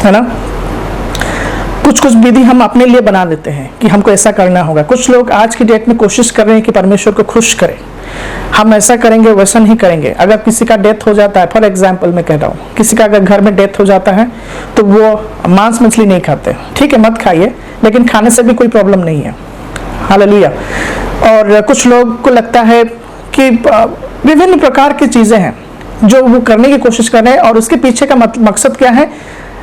है ना। कुछ विधि हम अपने लिए बना देते हैं कि हमको ऐसा करना होगा। कुछ लोग आज की डेट में कोशिश कर रहे हैं कि परमेश्वर को खुश करें, हम ऐसा करेंगे वैसा नहीं करेंगे। अगर किसी का डेथ हो जाता है, फॉर एग्जाम्पल मैं कह रहा हूँ, किसी का अगर घर में डेथ हो जाता है तो वो मांस मछली नहीं खाते, ठीक है मत खाइए, लेकिन खाने से भी कोई प्रॉब्लम नहीं है। हालेलुया। और कुछ लोग को लगता है कि विभिन्न प्रकार की चीजें हैं जो वो करने की कोशिश कर रहे हैं, और उसके पीछे का मकसद क्या है,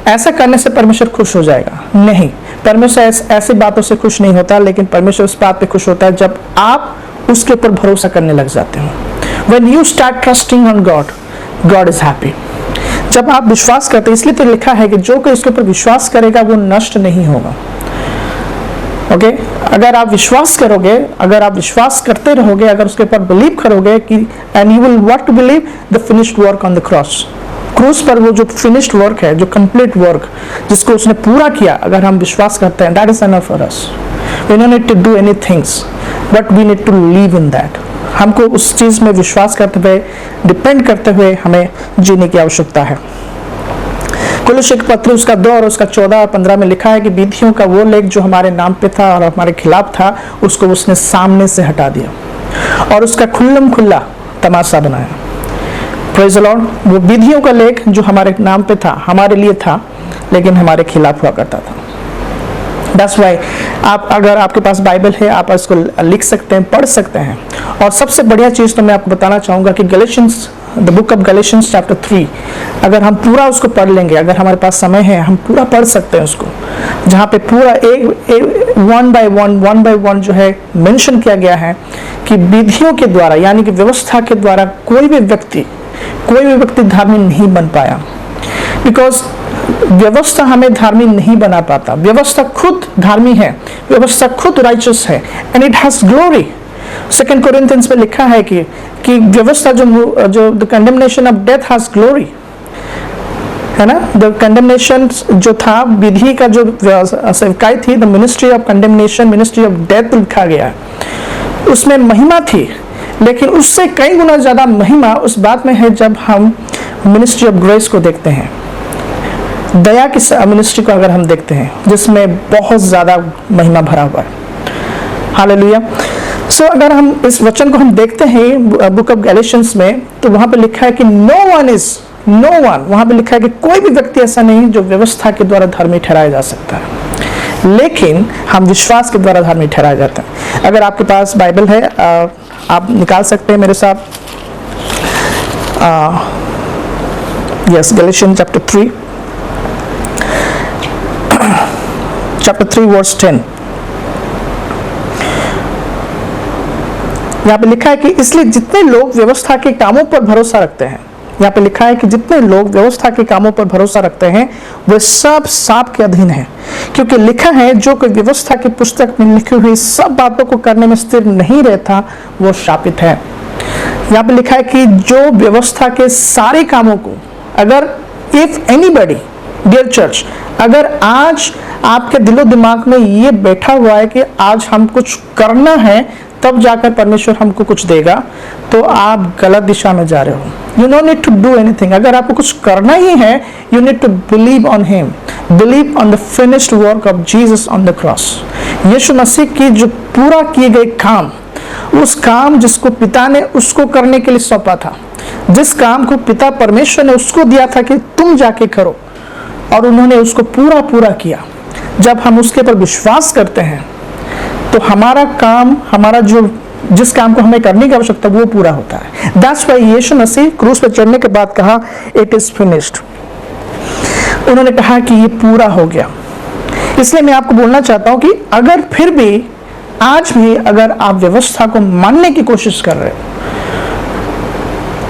ऐसा करने से परमेश्वर खुश हो जाएगा। नहीं, परमेश्वर ऐसी बातों से खुश नहीं होता, लेकिन परमेश्वर उस बात पे खुश होता है जब आप उसके ऊपर भरोसा करने लग जाते हो, When you start trusting on God, God is happy. जब आप विश्वास करते हैं, इसलिए तो लिखा है कि जो कोई इसके ऊपर विश्वास करेगा वो नष्ट नहीं होगा। ओके अगर आप विश्वास करोगे, अगर आप विश्वास करते रहोगे, अगर उसके ऊपर बिलीव करोगे कि and you will what to believe the finished work on the cross, क्रूस पर वो जो फिनिश्ड वर्क है, जो कंप्लीट वर्क जिसको उसने पूरा किया, अगर हम विश्वास करते हैं, that is enough for us. We don't need to do any things but we need to live in that. हमको उस चीज में विश्वास करते हुए, डिपेंड करते हुए हमें जीने की आवश्यकता है। कुलुस्सी के पत्र उसका 2 और उसका 14 और 15 में लिखा है कि विधियों का वो लेख जो हमारे नाम पे था और हमारे खिलाफ था, उसको उसने सामने से हटा दिया और उसका खुल्लम खुल्ला तमाशा बनाया। Praise the Lord. वो विधियों का लेख जो हमारे नाम पे था, हमारे लिए था, लेकिन हमारे खिलाफ हुआ करता था। That's why आप अगर आपके पास बाइबल है, आप इसको लिख सकते हैं, पढ़ सकते हैं। और सबसे बढ़िया चीज़ तो मैं आपको बताना चाहूँगा कि Galatians, the book of Galatians chapter 3, अगर हम पूरा उसको पढ़ लेंगे, अगर हमारे पास समय है, हम पूरा पढ़ सकते हैं उसको, जहाँ पे पूरा एक वन बाय वन जो है मेंशन किया गया है कि विधियों के द्वारा, यानी कि व्यवस्था के द्वारा कोई भी व्यक्ति धार्मिक नहीं बन पाया। बिकॉज व्यवस्था हमें धार्मिक नहीं बना पाता। व्यवस्था खुद धार्मिक है, व्यवस्था खुद राइचस है, एंड इट हैज ग्लोरी। 2 कोरिन्थियंस में लिखा है कि व्यवस्था जो the condemnation of death has glory, है ना। द कंडेमनेशन जो था, विधि का जो सेवकाई थी, the ministry of condemnation, ministry of death लिखा गया, उसमें महिमा थी, लेकिन उससे कई गुना ज्यादा महिमा उस बात में है जब हम मिनिस्ट्री ऑफ ग्रेस को देखते हैं, दया की मिनिस्ट्री को अगर हम देखते हैं, जिसमें बहुत ज्यादा महिमा भरा हुआ है। हालेलुया। सो अगर हम इस वचन को हम देखते हैं बुक ऑफ गैलेशियंस में, तो वहां पे लिखा है कि नो वन, वहां पे लिखा है कि कोई भी व्यक्ति ऐसा नहीं जो व्यवस्था के द्वारा धार्मिक ठहराया जा सकता है, लेकिन हम विश्वास के द्वारा धार्मिक ठहराया जाता है। अगर आपके पास बाइबल है, आप निकाल सकते हैं मेरे साथ। Yes, Galatians chapter 3 verse 10। यहाँ पे लिखा है कि इसलिए जितने लोग व्यवस्था के कामों पर भरोसा रखते हैं, यहाँ पे लिखा है कि जितने लोग व्यवस्था के कामों पर भरोसा रखते हैं वे सब शाप के अधीन हैं, क्योंकि लिखा है जो कोई व्यवस्था की पुस्तक में लिखी हुई सब बातों को करने में स्थिर नहीं रहता वो शापित है। यहाँ पे लिखा है कि जो व्यवस्था के सारे कामों को, अगर इफ एनीबॉडी, डियर चर्च, अगर आज आपके दिलो दिमाग में ये बैठा हुआ है कि आज हम कुछ करना है तब जाकर परमेश्वर हमको कुछ देगा, तो आप गलत दिशा में जा रहे हो। You don't need to do anything. अगर आपको कुछ करना ही है, you need to believe on him, believe on the finished work of Jesus on the cross. Yeshu Masih की जो पूरा किए गए काम, उस काम जिसको पिता ने उसको करने के लिए सौंपा था, जिस काम को पिता परमेश्वर ने उसको दिया था कि तुम जाके करो, और उन्होंने उसको पूरा किया। जब हम उसके पर विश्वास करते हैं तो हमारा काम, हमारा जो जिस काम को हमें करने की आवश्यकता वो पूरा होता है। That's why यीशु मसीह क्रूस पर चढ़ने के बाद कहा इट इज फिनिश्ड। उन्होंने कहा कि ये पूरा हो गया। इसलिए मैं आपको बोलना चाहता हूं कि अगर फिर भी आज भी अगर आप व्यवस्था को मानने की कोशिश कर रहे हो,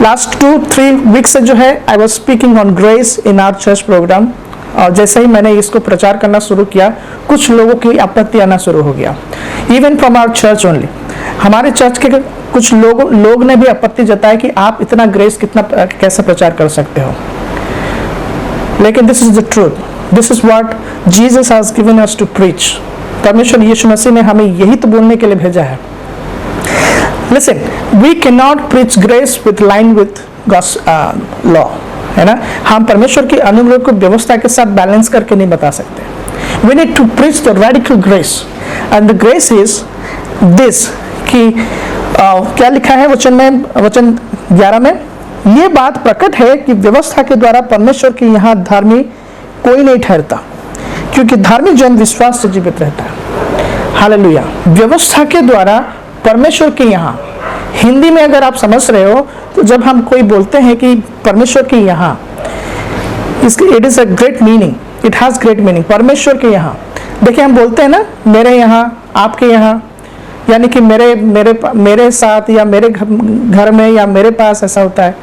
लास्ट 2-3 वीक से जो है I was speaking on grace in our church program, और जैसे ही मैंने इसको प्रचार करना शुरू किया, कुछ लोगों की आपत्ति आना शुरू हो गया, even from our church only. हमारे चर्च के कुछ लोग ने भी आपत्ति जताई कि आप इतना ग्रेस कैसे प्रचार कर सकते हो। लेकिन this is the truth, this is what Jesus has given us to preach. परमेश्वर यीशु मसीह ने हमें यही तो बोलने के लिए भेजा है। Listen, we can not preach grace with line with God's law, है ना। हम परमेश्वर की अनुग्रह को व्यवस्था के साथ बैलेंस करके नहीं बता सकते। We need to preach the radical grace, and the grace is this कि क्या लिखा है वचन 11 में, ये बात प्रकट है कि व्यवस्था के द्वारा परमेश्वर के यहाँ धार्मिक कोई नहीं ठहरता, क्योंकि धार्मिक जन विश्वास से जीवित रहता है। हालेलुया। व्यवस्था के द्वारा परमेश्वर के यहाँ, हिंदी में अगर आप समझ रहे हो तो जब हम कोई बोलते हैं कि परमेश्वर के यहाँ, it is a great meaning, it has great meaning. परमेश्वर के यहाँ, देखिए हम बोलते हैं ना, मेरे यहाँ, आपके यहाँ, यानी कि मेरे साथ या मेरे घर में या मेरे पास ऐसा होता है,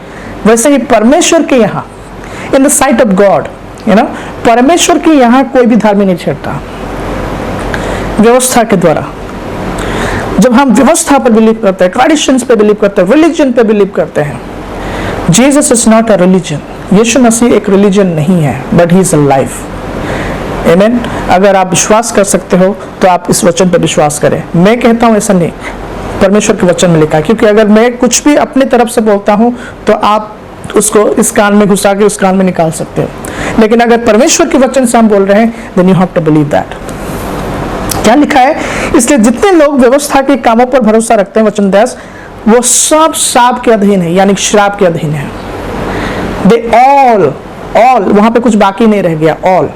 वैसे ही परमेश्वर के यहाँ, in the site of God, परमेश्वर के यहाँ कोई भी धर्म नहीं छेड़ता। व्यवस्था के द्वारा जब हम व्यवस्था पर बिलीव करते हैं, ट्रेडिशंस पे बिलीव करते हैं, रिलीजन पे बिलीव करते हैं, Jesus is not a religion. Yeshu Masih एक रिलीजन नहीं है, but he is a life. Amen. अगर आप विश्वास कर सकते हो तो आप इस वचन पर विश्वास करें। मैं कहता हूं ऐसा नहीं, परमेश्वर के वचन में लिखा है। क्योंकि अगर मैं कुछ भी अपनी तरफ से बोलता हूं तो आप उसको इस कान में घुसा के उस कान में निकाल सकते हो। लेकिन अगर परमेश्वर के वचन से हम बोल रहे हैं, then you have to believe that. क्या लिखा है? इसलिए जितने लोग व्यवस्था के कामों पर भरोसा रखते हैं, वचन 10, वो सब श्राप के अधीन है, यानी श्राप के अधीन है। दे ऑल वहां पे कुछ बाकी नहीं रह गया, ऑल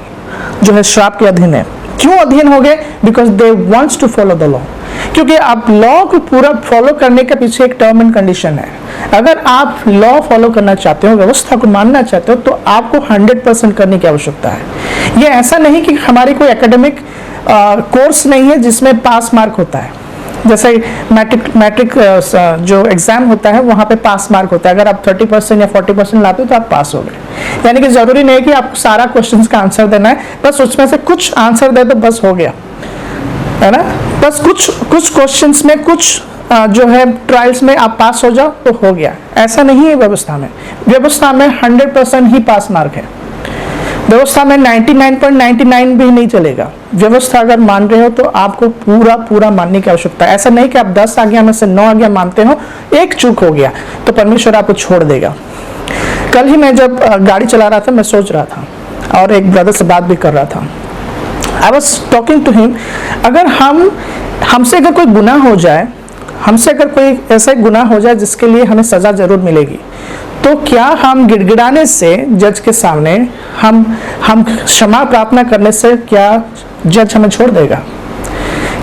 जो है श्राप के अधीन है। क्यों अधीन हो गए? Because they wants to follow the law. क्योंकि आप लॉ को पूरा फॉलो करने के पीछे एक टर्म एंड कंडीशन है। अगर आप लॉ फॉलो करना चाहते हो, व्यवस्था को मानना चाहते हो, तो आपको 100% करने की आवश्यकता है। ये ऐसा नहीं कि हमारी कोई एकेडमिक कोर्स नहीं है जिसमें पास मार्क होता है। जैसे मैट्रिक जो एग्जाम होता है वहां पे पास मार्क होता है। अगर आप 30% या 40% लाते हो तो आप पास हो गए। यानी कि जरूरी नहीं कि आपको सारा क्वेश्चंस का आंसर देना है, बस उसमें से कुछ आंसर दे तो बस हो गया, है ना। बस कुछ क्वेश्चंस में, कुछ जो है ट्रायल्स में आप पास हो जाओ तो हो गया। ऐसा नहीं है व्यवस्था में। व्यवस्था में 100% ही पास मार्क है। व्यवस्था में 99.99 भी नहीं चलेगा। व्यवस्था अगर मान रहे हो तो आपको पूरा मानने की आवश्यकता है। ऐसा नहीं कि आप 10 आज्ञा में से 9 आज्ञा मानते हो, एक चूक हो गया तो परमेश्वर आपको छोड़ देगा। कल ही मैं जब गाड़ी चला रहा था, मैं सोच रहा था और एक ब्रदर से बात भी कर रहा था। I was talking to him, अगर हमसे अगर कोई गुनाह हो जाए, हमसे अगर कोई ऐसा गुनाह हो जाए जिसके लिए हमें सजा जरूर मिलेगी, तो क्या हम गिड़गिड़ाने से जज के सामने, हम क्षमा प्रार्थना करने से क्या जज हमें छोड़ देगा?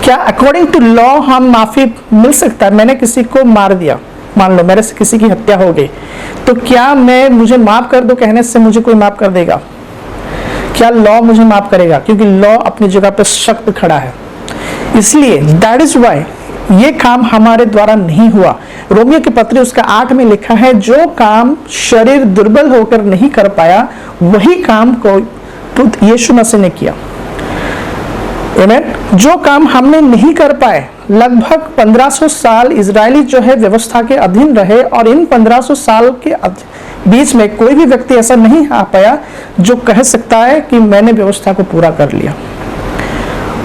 क्या अकॉर्डिंग टू लॉ हम माफी मिल सकता है? मैंने किसी को मार दिया, मान लो मेरे से किसी की हत्या हो गई, तो क्या मुझे माफ कर दो कहने से मुझे कोई माफ कर देगा? क्या लॉ मुझे माफ करेगा? क्योंकि लॉ अपनी जगह पर सख्त खड़ा है। इसलिए दैट इज वाई ये काम हमारे द्वारा नहीं हुआ। रोमियो की पत्री उसका 8 में लिखा है, जो काम शरीर दुर्बल होकर नहीं कर पाया, वही काम को यीशु मसीह ने किया। आमीन। जो काम हमने नहीं कर पाए, लगभग 1500 साल इजरायली जो है व्यवस्था के अधीन रहे, और इन 1500 साल के बीच में कोई भी व्यक्ति ऐसा नहीं आ पाया जो कह सकता है कि मैंने व्यवस्था को पूरा कर लिया।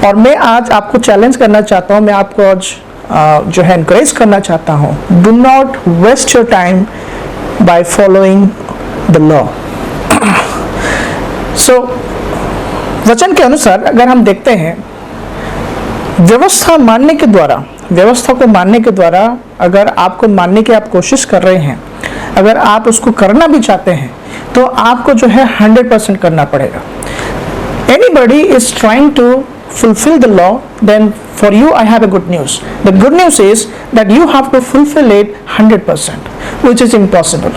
और मैं आज आपको चैलेंज करना चाहता हूं, मैं आपको आज जो है एनकरेज करना चाहता हूं, do not waste your time by following the law. So वचन के अनुसार अगर हम देखते हैं, व्यवस्था को मानने के द्वारा अगर आपको मानने की आप कोशिश कर रहे हैं, अगर आप उसको करना भी चाहते हैं, तो आपको जो है 100% करना पड़ेगा। Anybody is trying to fulfill the law, then for you I have a good news. The good news is that you have to fulfill it 100%, which is impossible,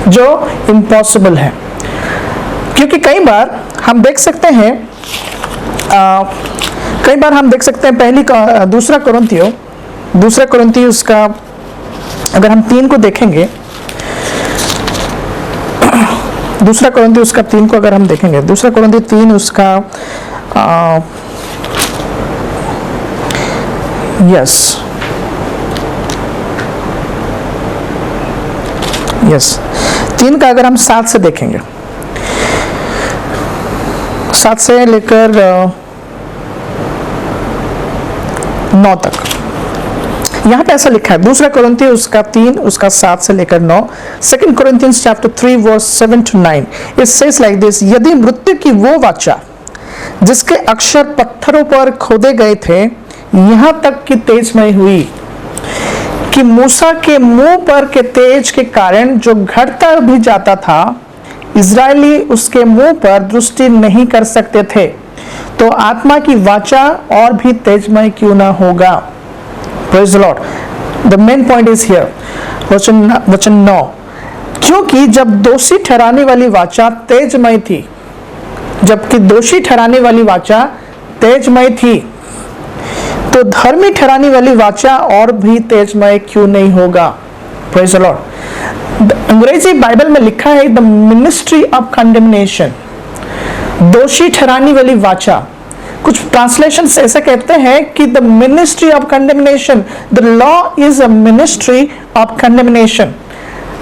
जो impossible है। क्योंकि कई बार हम देख सकते हैं, दूसरा कुरिन्थियों उसका अगर हम 3 को देखेंगे, दूसरा कुरिन्थियों उसका 3 को अगर हम देखेंगे, दूसरा कुरिन्थियों 3 उसका यस 3 का अगर हम 7 से देखेंगे, 7 से लेकर 9 तक, यहाँ पे ऐसा लिखा है, दूसरा कुरिन्थियों उसका 3 उसका 7 से लेकर 9, 2 Corinthians chapter 3 verse 7 to 9, it says like this, यदि मृत्यु की वो वाचा जिसके अक्षर पत्थरों पर खोदे गए थे, यहाँ तक कि तेजमय हुई कि मूसा के मुंह पर के तेज के कारण जो घटता भी जाता था, इजरायली उसके मुंह पर दृष्टि नहीं कर सकते थे, तो आत्मा की वाचा और भी तेजमय क्यों ना होगा। Praise the Lord. The main point is here. वचन 9, क्योंकि जब दोषी ठहराने वाली वाचा तेजमय थी, जबकि दोषी ठहराने वाली वाचा तेजमय थी, तो धर्मी ठहराने वाली वाचा और भी तेजमय क्यों नहीं होगा? Praise the Lord. अंग्रेजी बाइबल में लिखा है द मिनिस्ट्री ऑफ कंडेमनेशन, दोषी ठहराने वाली वाचा। कुछ ट्रांसलेशन ऐसे कहते हैं कि the ministry of condemnation, the law is a ministry of condemnation.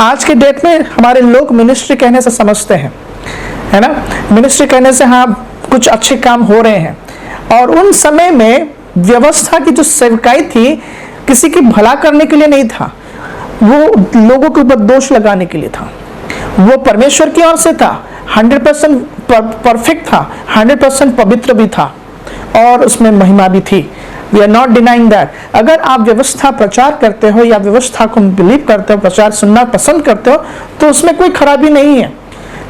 आज के डेट में हमारे लोग मिनिस्ट्री कहने से समझते हैं, है ना, मिनिस्ट्री कहने से हाँ कुछ अच्छे काम हो रहे हैं। और उन समय में व्यवस्था की जो सेवकाई थी किसी की भला करने के लिए नहीं था, वो लोगों के ऊपर दोष लगाने के लिए था। वो परमेश्वर की ओर से था, 100% परफेक्ट था, 100% पवित्र भी था और उसमें महिमा भी थी। We are not denying that. अगर आप व्यवस्था प्रचार करते हो या व्यवस्था को बिलीव करते हो, प्रचार सुनना पसंद करते हो, तो उसमें कोई खराबी नहीं है।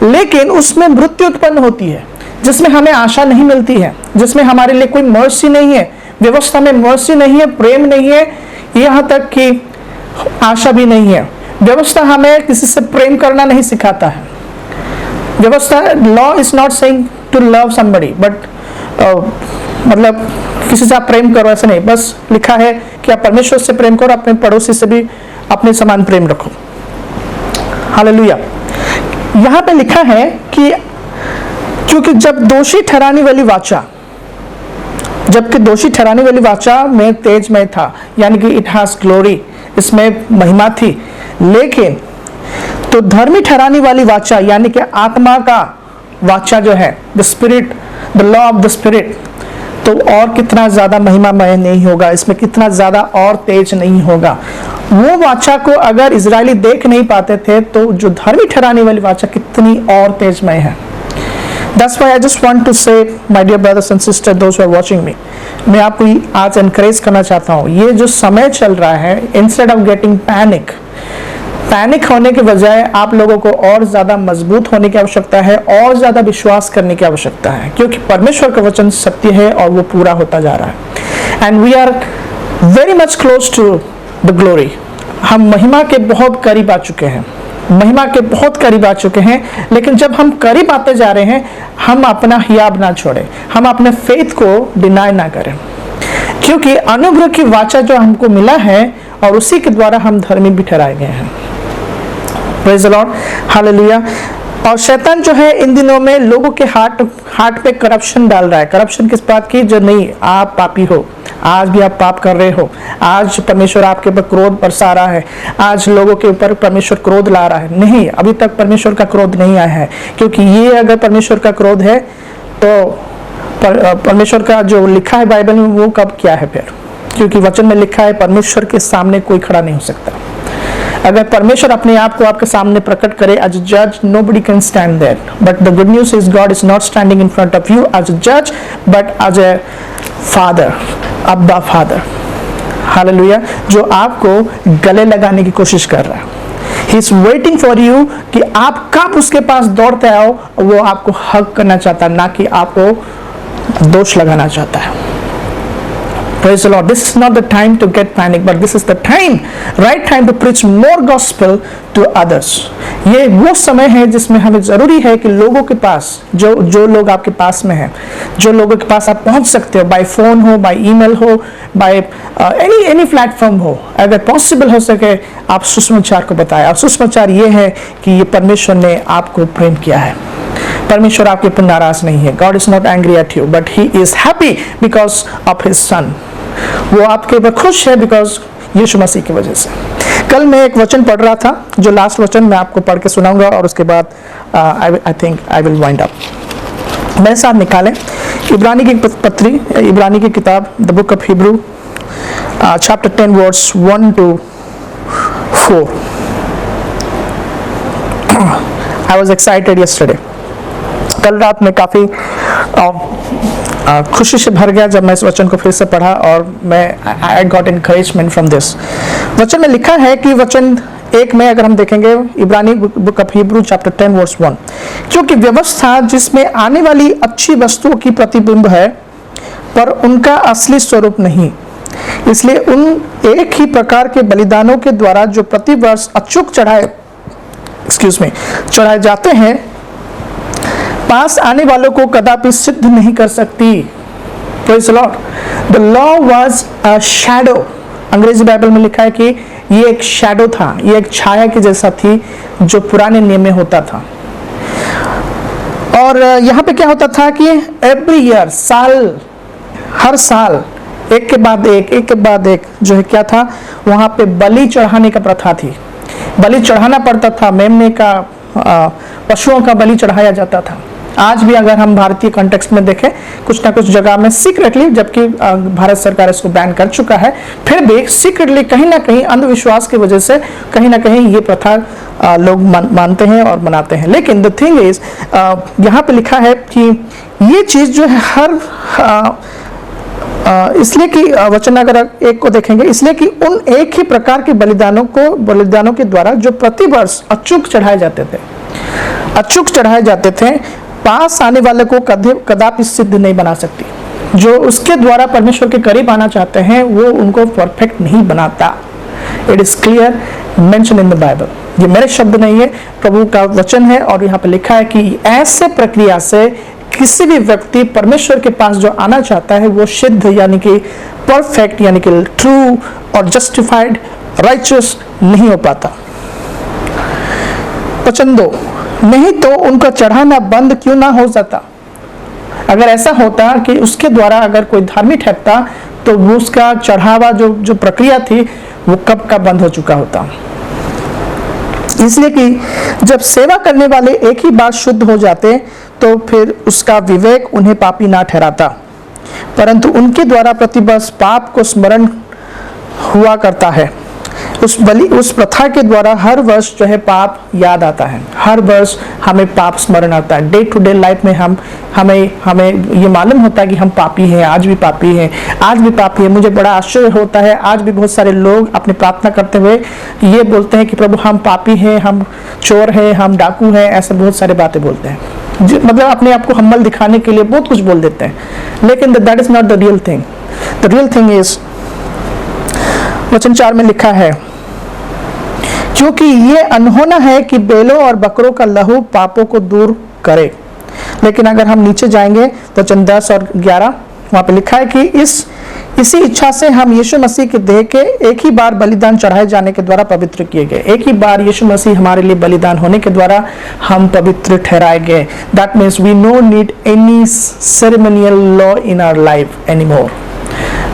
लेकिन उसमें मृत्यु उत्पन्न होती है, जिसमें हमें आशा नहीं मिलती है, जिसमें हमारे लिए कोई मर्सी नहीं है। व्यवस्था में मर्सी नहीं है, प्रेम नहीं है, यहाँ तक कि आशा भी नहीं है। व्यवस्था हमें किसी से प्रेम करना नहीं सिखाता है। व्यवस्था, law is not saying to love somebody, but मतलब किसी से आप प्रेम करो ऐसा नहीं, बस लिखा है कि आप परमेश्वर से प्रेम करो, अपने पड़ोसी से भी अपने समान प्रेम रखो। हालेलुया। यहाँ पे लिखा है कि क्योंकि जब दोषी ठहराने वाली वाचा, जबकि दोषी ठहराने वाली वाचा में तेजमय था, यानी कि इट हैज ग्लोरी, इसमें महिमा थी। लेकिन तो धर्मी ठहराने वाली वाचा यानी कि आत्मा का वाचा जो है, the spirit, the law of the spirit, तो और कितना ज्यादा महिमामय नहीं होगा, इसमें कितना ज्यादा और तेज नहीं होगा। वो वाचा को अगर इजरायली देख नहीं पाते थे, तो जो धर्मी ठहराने वाली वाचा कितनी और तेजमय है। That's why I just want to say, my dear brothers and sisters, those who are watching me, मैं आपको आज encourage करना चाहता हूँ। ये जो समय चल रहा है, instead of getting पैनिक होने के बजाय आप लोगों को और ज्यादा मजबूत होने की आवश्यकता है, और ज्यादा विश्वास करने की आवश्यकता है, क्योंकि परमेश्वर का वचन सत्य है और वो पूरा होता जा रहा है। And we are very much close to the glory. हम महिमा के बहुत करीब आ चुके हैं, महिमा के बहुत करीब आ चुके हैं। लेकिन जब हम करीब आते जा रहे हैं, हम अपना हियाब ना छोड़े, हम अपने फेथ को डिनाई ना करें, क्योंकि अनुग्रह की वाचा जो हमको मिला है और उसी के द्वारा हम धर्मी भी ठहराए गए हैं। Praise the Lord, hallelujah. और शैतान जो है इन दिनों में लोगों के हार्ट पे करप्शन डाल रहा है। करप्शन किस बात की? जो नहीं, आप पापी हो, आज भी आप पाप कर रहे हो, आज परमेश्वर आपके ऊपर क्रोध बरसा रहा है, आज लोगों के ऊपर परमेश्वर क्रोध ला रहा है। नहीं, अभी तक परमेश्वर का क्रोध नहीं आया है, क्योंकि ये अगर परमेश्वर का क्रोध है तो परमेश्वर का जो लिखा है बाइबल में वो कब क्या है फिर? क्योंकि वचन में लिखा है परमेश्वर के सामने कोई खड़ा नहीं हो सकता। अगर परमेश्वर अपने आप को आपके सामने प्रकट करे as a judge, nobody can stand there. But the good news is God is not standing in front of you as a judge, but as a father, Abba Father. Hallelujah. जो आपको गले लगाने की कोशिश कर रहा है। He is waiting for you कि आप कब उसके पास दौड़ते आओ, वो आपको हक करना चाहता है, ना कि आपको दोष लगाना चाहता है। Praise the Lord. This is not the time to get panic, but this is the time, right time to preach more gospel to others. ये वो समय है जिसमें हमें जरूरी है कि लोगों के पास, जो लोग आपके पास में हैं, जो लोगों के पास आप पहुंच सकते हो, बाय फोन हो, बाय ईमेल हो, बाय एनी प्लेटफॉर्म हो, अगर पॉसिबल हो सके आप सुसमाचार को बताएं। और सुसमाचार ये है कि ये परमेश्वर ने आपको प्रेम किया है, परमेश्वर आपके ऊपर नाराज नहीं है। God is not angry at you, but He is happy because of His Son. वो आपके ऊपर खुश है बिकॉज यीशु मसीह की वजह से। कल मैं एक वचन पढ़ रहा था, जो लास्ट वचन मैं आपको पढ़ के सुनाऊंगा और उसके बाद I think I will wind up. मेरे साथ निकालें इब्रानी की पत्री, इब्रानी की किताब, the book of Hebrew, chapter 10 verse 1 to 4। I was excited yesterday. कल रात में काफ़ी खुशी से भर गया जब मैं इस वचन को फिर से पढ़ा, और मैं I got encouragement from this. वचन में लिखा है कि वचन 1 में अगर हम देखेंगे, इब्रानी book of Hebrew chapter 10 verse 1, क्योंकि व्यवस्था जिसमें आने वाली अच्छी वस्तुओं की प्रतिबिंब है, पर उनका असली स्वरूप नहीं, इसलिए उन एक ही प्रकार के बलिदानों के द्वारा जो प्रतिवर्ष अचूक चढ़ाए जाते हैं, पास आने वालों को कदापि सिद्ध नहीं कर सकती। Praise the Lord. The law was a shadow, अंग्रेजी बाइबल में लिखा है कि ये एक शैडो था, ये एक छाया की जैसा थी जो पुराने नियम में होता था। और यहाँ पे क्या होता था कि एवरी ईयर, हर साल एक के बाद एक जो है क्या था, वहाँ पे बलि चढ़ाने का प्रथा थी। बलि चढ़ाना पड़ता था, मेमने का, पशुओं का बलि चढ़ाया जाता था। आज भी अगर हम भारतीय कॉन्टेक्स्ट में देखें, कुछ ना कुछ जगह में सीक्रेटली, जबकि भारत सरकार इसको बैन कर चुका है, फिर भी सीक्रेटली कहीं ना कहीं अंधविश्वास की वजह से कहीं ना कहीं ये प्रथा लोग मानते हैं और मनाते हैं। लेकिन द थिंग इज, यहाँ पे लिखा है कि ये चीज जो है हर इसलिए कि वचन अगर एक को देखेंगे, इसलिए कि उन एक ही प्रकार के बलिदानों के द्वारा जो प्रतिवर्ष अचूक चढ़ाए जाते थे, पास आने वाले को कदापि सिद्ध नहीं बना सकती। जो उसके द्वारा परमेश्वर के करीब आना चाहते हैं वो उनको परफेक्ट नहीं बनाता। It is clear mention in the Bible. ये मेरे शब्द नहीं है, प्रभु का वचन है। और यहाँ पे लिखा है कि ऐसे प्रक्रिया से किसी भी व्यक्ति परमेश्वर के पास जो आना चाहता है वो सिद्ध यानी कि परफेक्ट यानी कि ट्रू और जस्टिफाइड राइचियस नहीं हो पाता। वचन 2, नहीं तो उनका चढ़ाना बंद क्यों ना हो जाता। अगर ऐसा होता कि उसके द्वारा अगर कोई धार्मिक ठहरता तो वो उसका चढ़ावा जो प्रक्रिया थी वो कब का बंद हो चुका होता। इसलिए कि जब सेवा करने वाले एक ही बार शुद्ध हो जाते तो फिर उसका विवेक उन्हें पापी ना ठहराता, परंतु उनके द्वारा प्रतिवर्ष पाप को स्मरण हुआ करता है। उस प्रथा के द्वारा हर वर्ष जो है पाप याद आता है, हर वर्ष हमें पाप स्मरण आता है। डे टू डे लाइफ में हमें ये मालूम होता है कि हम पापी हैं, आज भी पापी हैं। मुझे बड़ा आश्चर्य होता है, आज भी बहुत सारे लोग अपनी प्रार्थना करते हुए ये बोलते हैं कि प्रभु हम पापी हैं, हम चोर हैं, हम डाकू हैं, ऐसे बहुत सारे बातें बोलते हैं। मतलब अपने आप को हम्बल दिखाने के लिए बहुत कुछ बोल देते हैं, लेकिन that is not the real thing. The real thing is, वचन 4 में लिखा है, क्योंकि ये अनहोना है कि बैलों और बकरों का लहू पापों को दूर करे। लेकिन अगर हम नीचे जाएंगे तो वचन 10 और 11 वहां पे लिखा है कि इसी इच्छा से हम यीशु मसीह के देह के एक ही बार बलिदान चढ़ाए जाने के द्वारा पवित्र किए गए। एक ही बार यीशु मसीह हमारे लिए बलिदान होने के द्वारा हम पवित्र ठहराए गए। That means we no need any ceremonial law in our life anymore.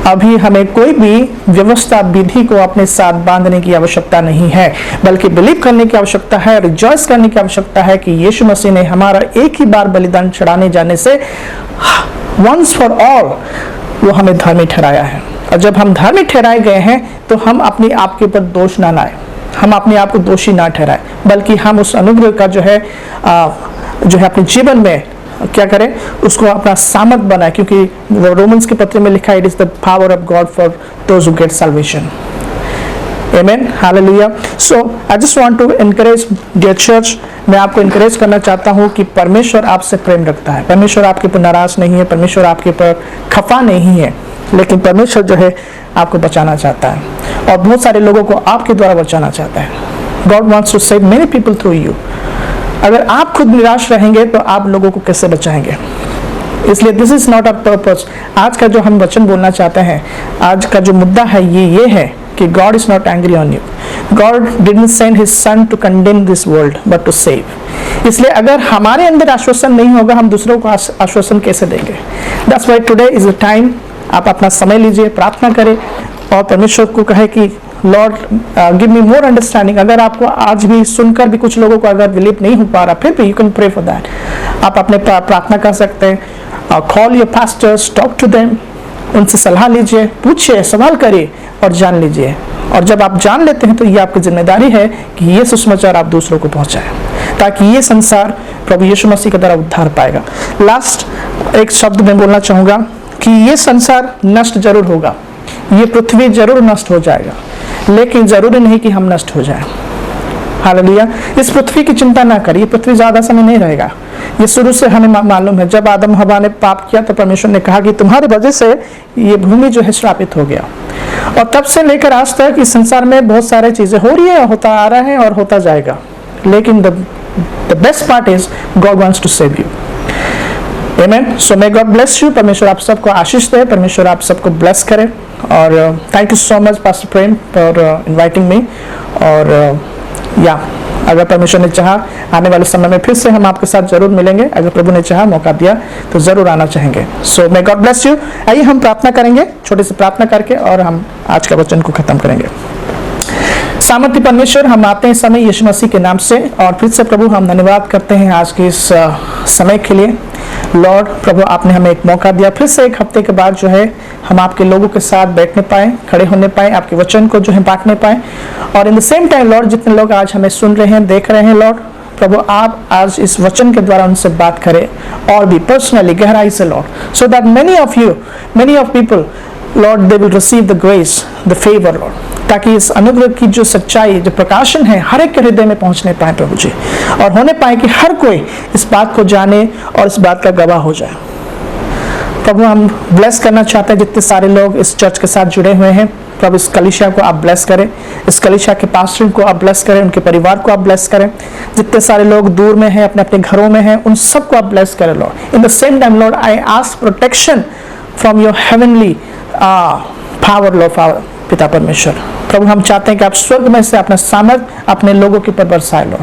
अभी हमें कोई भी व्यवस्था विधि को अपने साथ बांधने की आवश्यकता नहीं है, बल्कि बिलीव करने की आवश्यकता है, रिजॉइस करने की आवश्यकता है कि यीशु मसीह ने हमारा एक ही बार बलिदान चढ़ाने जाने से वंस फॉर ऑल वो हमें धार्मिक ठहराया है। और जब हम धार्मिक ठहराए गए हैं तो हम अपने आप के ऊपर दोष ना लाएं, हम अपने आप को दोषी ना ठहराएं, बल्कि हम उस अनुग्रह का जो है अपने जीवन में क्या करें, उसको अपना सामर्थ बनाए। क्योंकि रोमन्स के पत्र में लिखा है, it is the power of God for those who get salvation. आमेन, हालेलुया। So I just want to encourage dear church, मैं आपको एनकरेज करना चाहता हूँ कि परमेश्वर आपसे प्रेम रखता है, परमेश्वर आपके ऊपर नाराज नहीं है, परमेश्वर आपके ऊपर खफा नहीं है, लेकिन परमेश्वर जो है आपको बचाना चाहता है और बहुत सारे लोगों को आपके द्वारा बचाना चाहता है। God wants to save many people through you. अगर आप खुद निराश रहेंगे तो आप लोगों को कैसे बचाएंगे? इसलिए this is not a purpose. आज का जो हम वचन बोलना चाहते हैं, आज का जो मुद्दा है ये है कि God is not angry on you. God didn't send his son to condemn this world but to save. इसलिए अगर हमारे अंदर आश्वासन नहीं होगा, हम दूसरों को आश्वासन कैसे देंगे? That's why today is the time. आप अपना समय लीजिए, प्रार्थना करें और परमेश्वर को कहे कि लॉर्ड गिव मी मोर अंडरस्टैंडिंग। अगर आपको आज भी सुनकर भी कुछ लोगों को अगर बिलीव नहीं हो पा रहा, फिर भी you can pray for that. आप अपने प्रार्थना कर सकते हैं। Call your pastors, talk to them, उनसे सलाह लीजिए, पूछिए, सवाल करिए और जान लीजिए। और जब आप जान लेते हैं तो ये आपकी जिम्मेदारी है कि ये सुसमाचार आप दूसरों को पहुंचाएं, ताकि ये संसार प्रभु यीशु मसीह के द्वारा उद्धार पाएगा। लास्ट एक शब्द मैं बोलना चाहूंगा कि ये संसार नष्ट जरूर होगा, ये पृथ्वी जरूर नष्ट हो जाएगा, लेकिन जरूरी नहीं कि हम नष्ट हो जाएं। हालेलुया। इस पृथ्वी की चिंता ना करिए, पृथ्वी ज्यादा समय नहीं रहेगा। ये शुरू से हमें मालूम है, जब आदम हवा ने पाप किया तो परमेश्वर ने कहा कि तुम्हारी वजह से ये भूमि जो है श्रापित हो गया। और तब से लेकर आज तक इस संसार में बहुत सारी चीजें हो रही है, होता आ रहा है और होता जाएगा, लेकिन the best part is God wants to save you. आमेन। So may God bless you. परमेश्वर आप सबको आशीष दे, परमेश्वर आप सबको ब्लेस करे। और thank you so much pastor Prem for inviting मी। और या अगर परमेश्वर ने चाहा आने वाले समय में फिर से हम आपके साथ जरूर मिलेंगे। अगर प्रभु ने चाहा मौका दिया तो जरूर आना चाहेंगे। सो मे गॉड ब्लेस यू। आइए हम प्रार्थना करेंगे, छोटी सी प्रार्थना करके, और हम आज का वचन को खत्म करेंगे। सामर्थ्य परमेश्वर, हम आते हैं समय यीशु मसीह के नाम से, और फिर से प्रभु हम धन्यवाद करते हैं आज के इस समय के लिए। लॉर्ड प्रभु, आपने हमें एक मौका दिया, फिर से एक हफ्ते के बाद जो है हम आपके लोगों के साथ बैठने पाए, खड़े होने पाए, आपके वचन को जो है बांटने पाए। और इन द सेम टाइम लॉर्ड, जितने लोग आज हमें सुन रहे हैं, देख रहे हैं, लॉर्ड प्रभु आप आज इस वचन के द्वारा उनसे बात करें, और भी पर्सनली गहराई से Lord, so that many of people Lord, they will receive the grace, the favor, Lord, ताकि इस अनुग्रह की जो सच्चाई, जो प्रकाशन है, हर एक के हृदय में पहुंचने पाए प्रभु जी, और होने पाए कि हर कोई इस बात को जाने और इस बात का गवाह हो जाए। प्रभु हम ब्लेस करना चाहते हैं जितने सारे लोग इस चर्च के साथ जुड़े हुए हैं। प्रभु इस कलीसिया को आप ब्लेस करें, इस कलीसिया के पास्टर को आप ब्लेस करें, उनके परिवार को आप ब्लेस करें। जितने सारे लोग दूर में हैं, अपने अपने घरों में हैं, उन सबको आप ब्लेस करें Lord. In the same time Lord, I ask protection from your heavenly power Lord, पिता परमेश्वर। प्रभु हम चाहते हैं कि आप स्वर्ग में से अपना सामर्थ अपने लोगों के ऊपर बरसाए लो।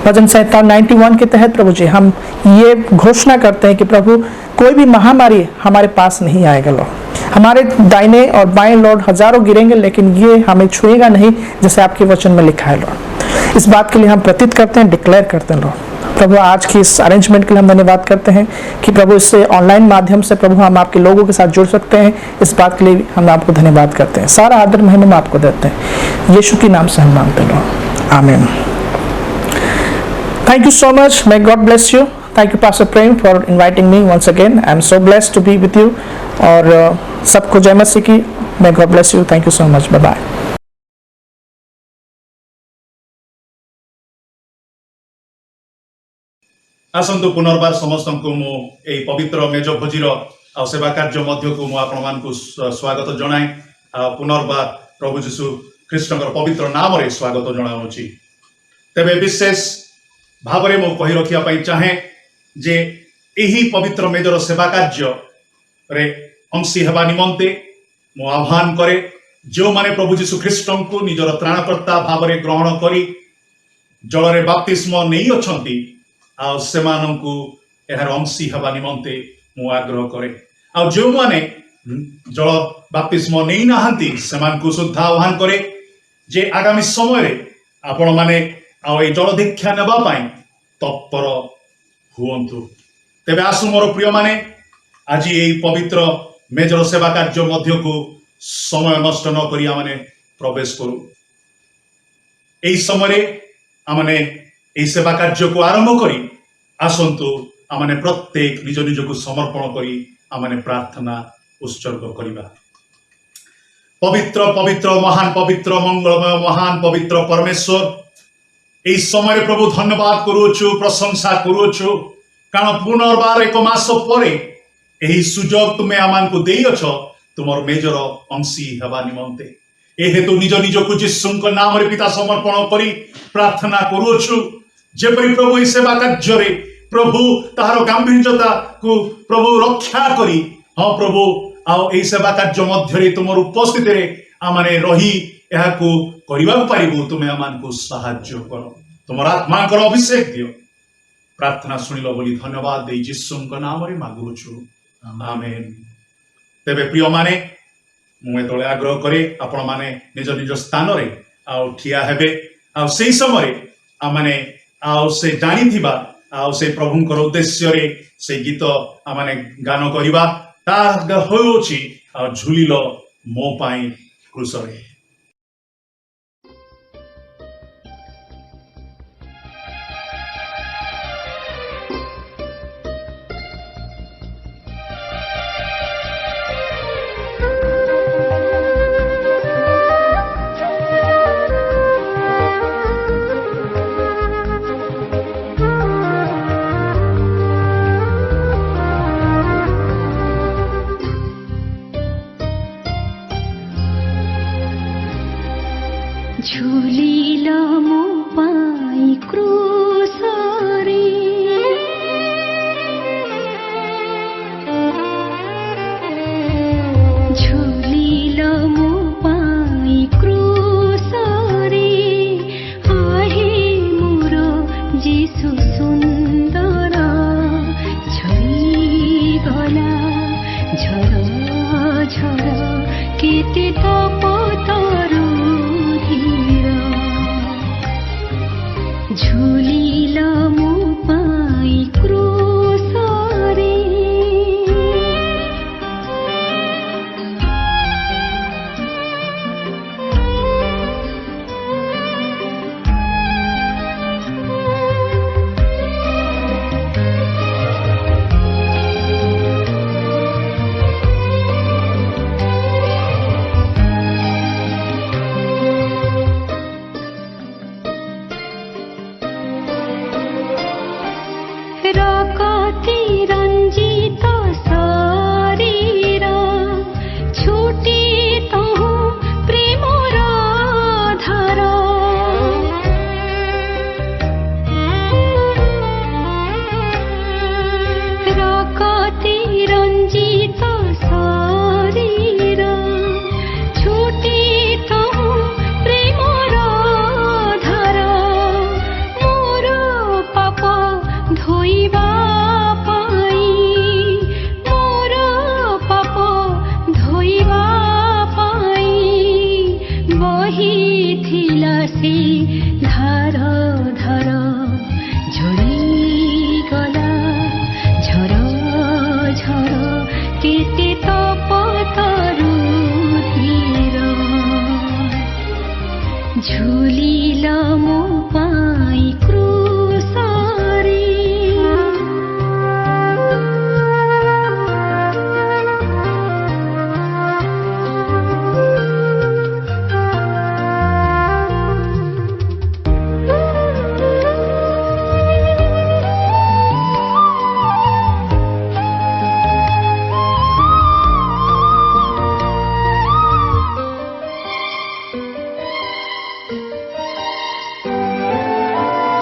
भजन संहिता 91 के तहत प्रभु जी हम ये घोषणा करते हैं कि प्रभु कोई भी महामारी हमारे पास नहीं आएगा लॉर्ड। हमारे दाहिने और बाएं लॉर्ड हजारों गिरेंगे, लेकिन ये हमें छुएगा नहीं, जैसे आपके वचन में लिखा है लॉर्ड। इस बात के लिए हम प्रतीत करते हैं, डिक्लेयर करते हैं लॉर्ड। प्रभु आज की इस अरेंजमेंट के लिए हम धन्यवाद करते हैं कि प्रभु इससे ऑनलाइन माध्यम से प्रभु हम आपके लोगों के साथ जुड़ सकते हैं। इस बात के लिए हम आपको धन्यवाद करते हैं। सारा आदर महिमा हम आपको देते हैं, यीशु के नाम से हम मांगते हैं, amen. Thank you so much. May God bless you. Thank you pastor Prem for inviting me once again. I am so blessed to be with you. और सबको जय मसीह की। May God bless you. Thank you so much. Bye bye. आसंतु पुनर्बार समस्त को मु ए पवित्र मेज भोजीर आ सेवा कार्य मध्य को मु आपण मान को स्वागत जनाए। पुनर्बार प्रभु जीशु ख्रीष्ट पवित्र नाम रे स्वागत जनाऊँगी। तेबे विशेष भाव में मु कही रखिया पई चाहे जे एही पवित्र मेजर सेवा कार्य रे अंशी हेबा निमंते मु आह्वान करे, जो माने प्रभु जीशु ख्रीष्ट को निजर त्राणकर्ता भाव में ग्रहण करी जल रे बपतिस्म नहीं अछंती आ सेमानंकु एहार अंशी हेबा निमंते मु आग्रह करे। आ जो माने जल बपतिस्म नहीं नाहंती सेमानकु शुद्ध आह्वान करे जे आगामी समय रे आपण माने आ ए जल दीक्षा नेबा पई तत्पर हुअंतु। तेबे आसु मोर प्रिय माने आज ए पवित्र मेजर सेवा कार्य मध्य को समय नष्ट न करी आमने प्रवेश करू। एई समय आमने एई सेवा कार्य को आरंभ करी आसंतु आमने प्रत्येक निज निज को समर्पण करी आमने प्रार्थना उत्सर्ग करिबा। पवित्र पवित्र महान पवित्र मंगलमय महान पवित्र परमेश्वर, एई समय प्रभु धन्यवाद करूछु, प्रशंसा करूछु, कारण पुनर्बार एक मास परे एही सुजोग तुमे आमान को देई अछ तुमर मेजर अंशी हेबा निमंते। ए हेतु निज निज को यीशुଙ୍କ नाम रे पिता समर्पण करी प्रार्थना करूछु, जेपरि प्रभु ई सेवा कार्य रे प्रभु ताहार गंभीरता को प्रभु रक्षा करी, हाँ प्रभु आओ ए सेवा कार्य मध्य रे तुमर उपस्थिति रे आमाने रही एहा को करिबा पारिबो। तुमे आमान को सहाय्य करो, तुमर आत्मा कर अभिषेक दियो। प्रार्थना सुनिलो बोली धन्यवाद दे यीशुଙ୍କ नाम रे मागुछु, आमेन। तेबे प्रिय माने मु एतले आग्रह करे आपण माने निज निज स्थान रे आ ठिया हेबे। आ सेही समय आमाने आ से जानी थिबा आ से प्रभुंकर उद्देश्य रे से गीत आमाने गान करिबा। ता होउछि आ झुलिलो मो पाई क्रूस रे। ଝର କେତେ ତପତରୁ ଧୀର ଝୁଲିଲ ମୋ ପାଇଁ କ୍ରୁଶରେ ରକତି ରଞ୍ଜିତ ଶରୀର ଛୁଟି ତହୁଁ ପ୍ରେମର ଧାର ରକତି ରଞ୍ଜିତ ଶରୀର ଛୁଟି ତହୁଁ ପ୍ରେମର ଧାର ମୋର ପାପ ଧୋଇବା ପାଇଁ ମୋର ପାପ ଧୋଇବା ପାଇଁ ବହିଥିଲା ସେ ଧାର ଧାର ଝଡ଼ିଗଲା ଝର ଝର କେତେ ତପତରୁ ଧୀର ଝୁଲିଲ ମୋ ପାଇଁ କ୍ରୁଶରେ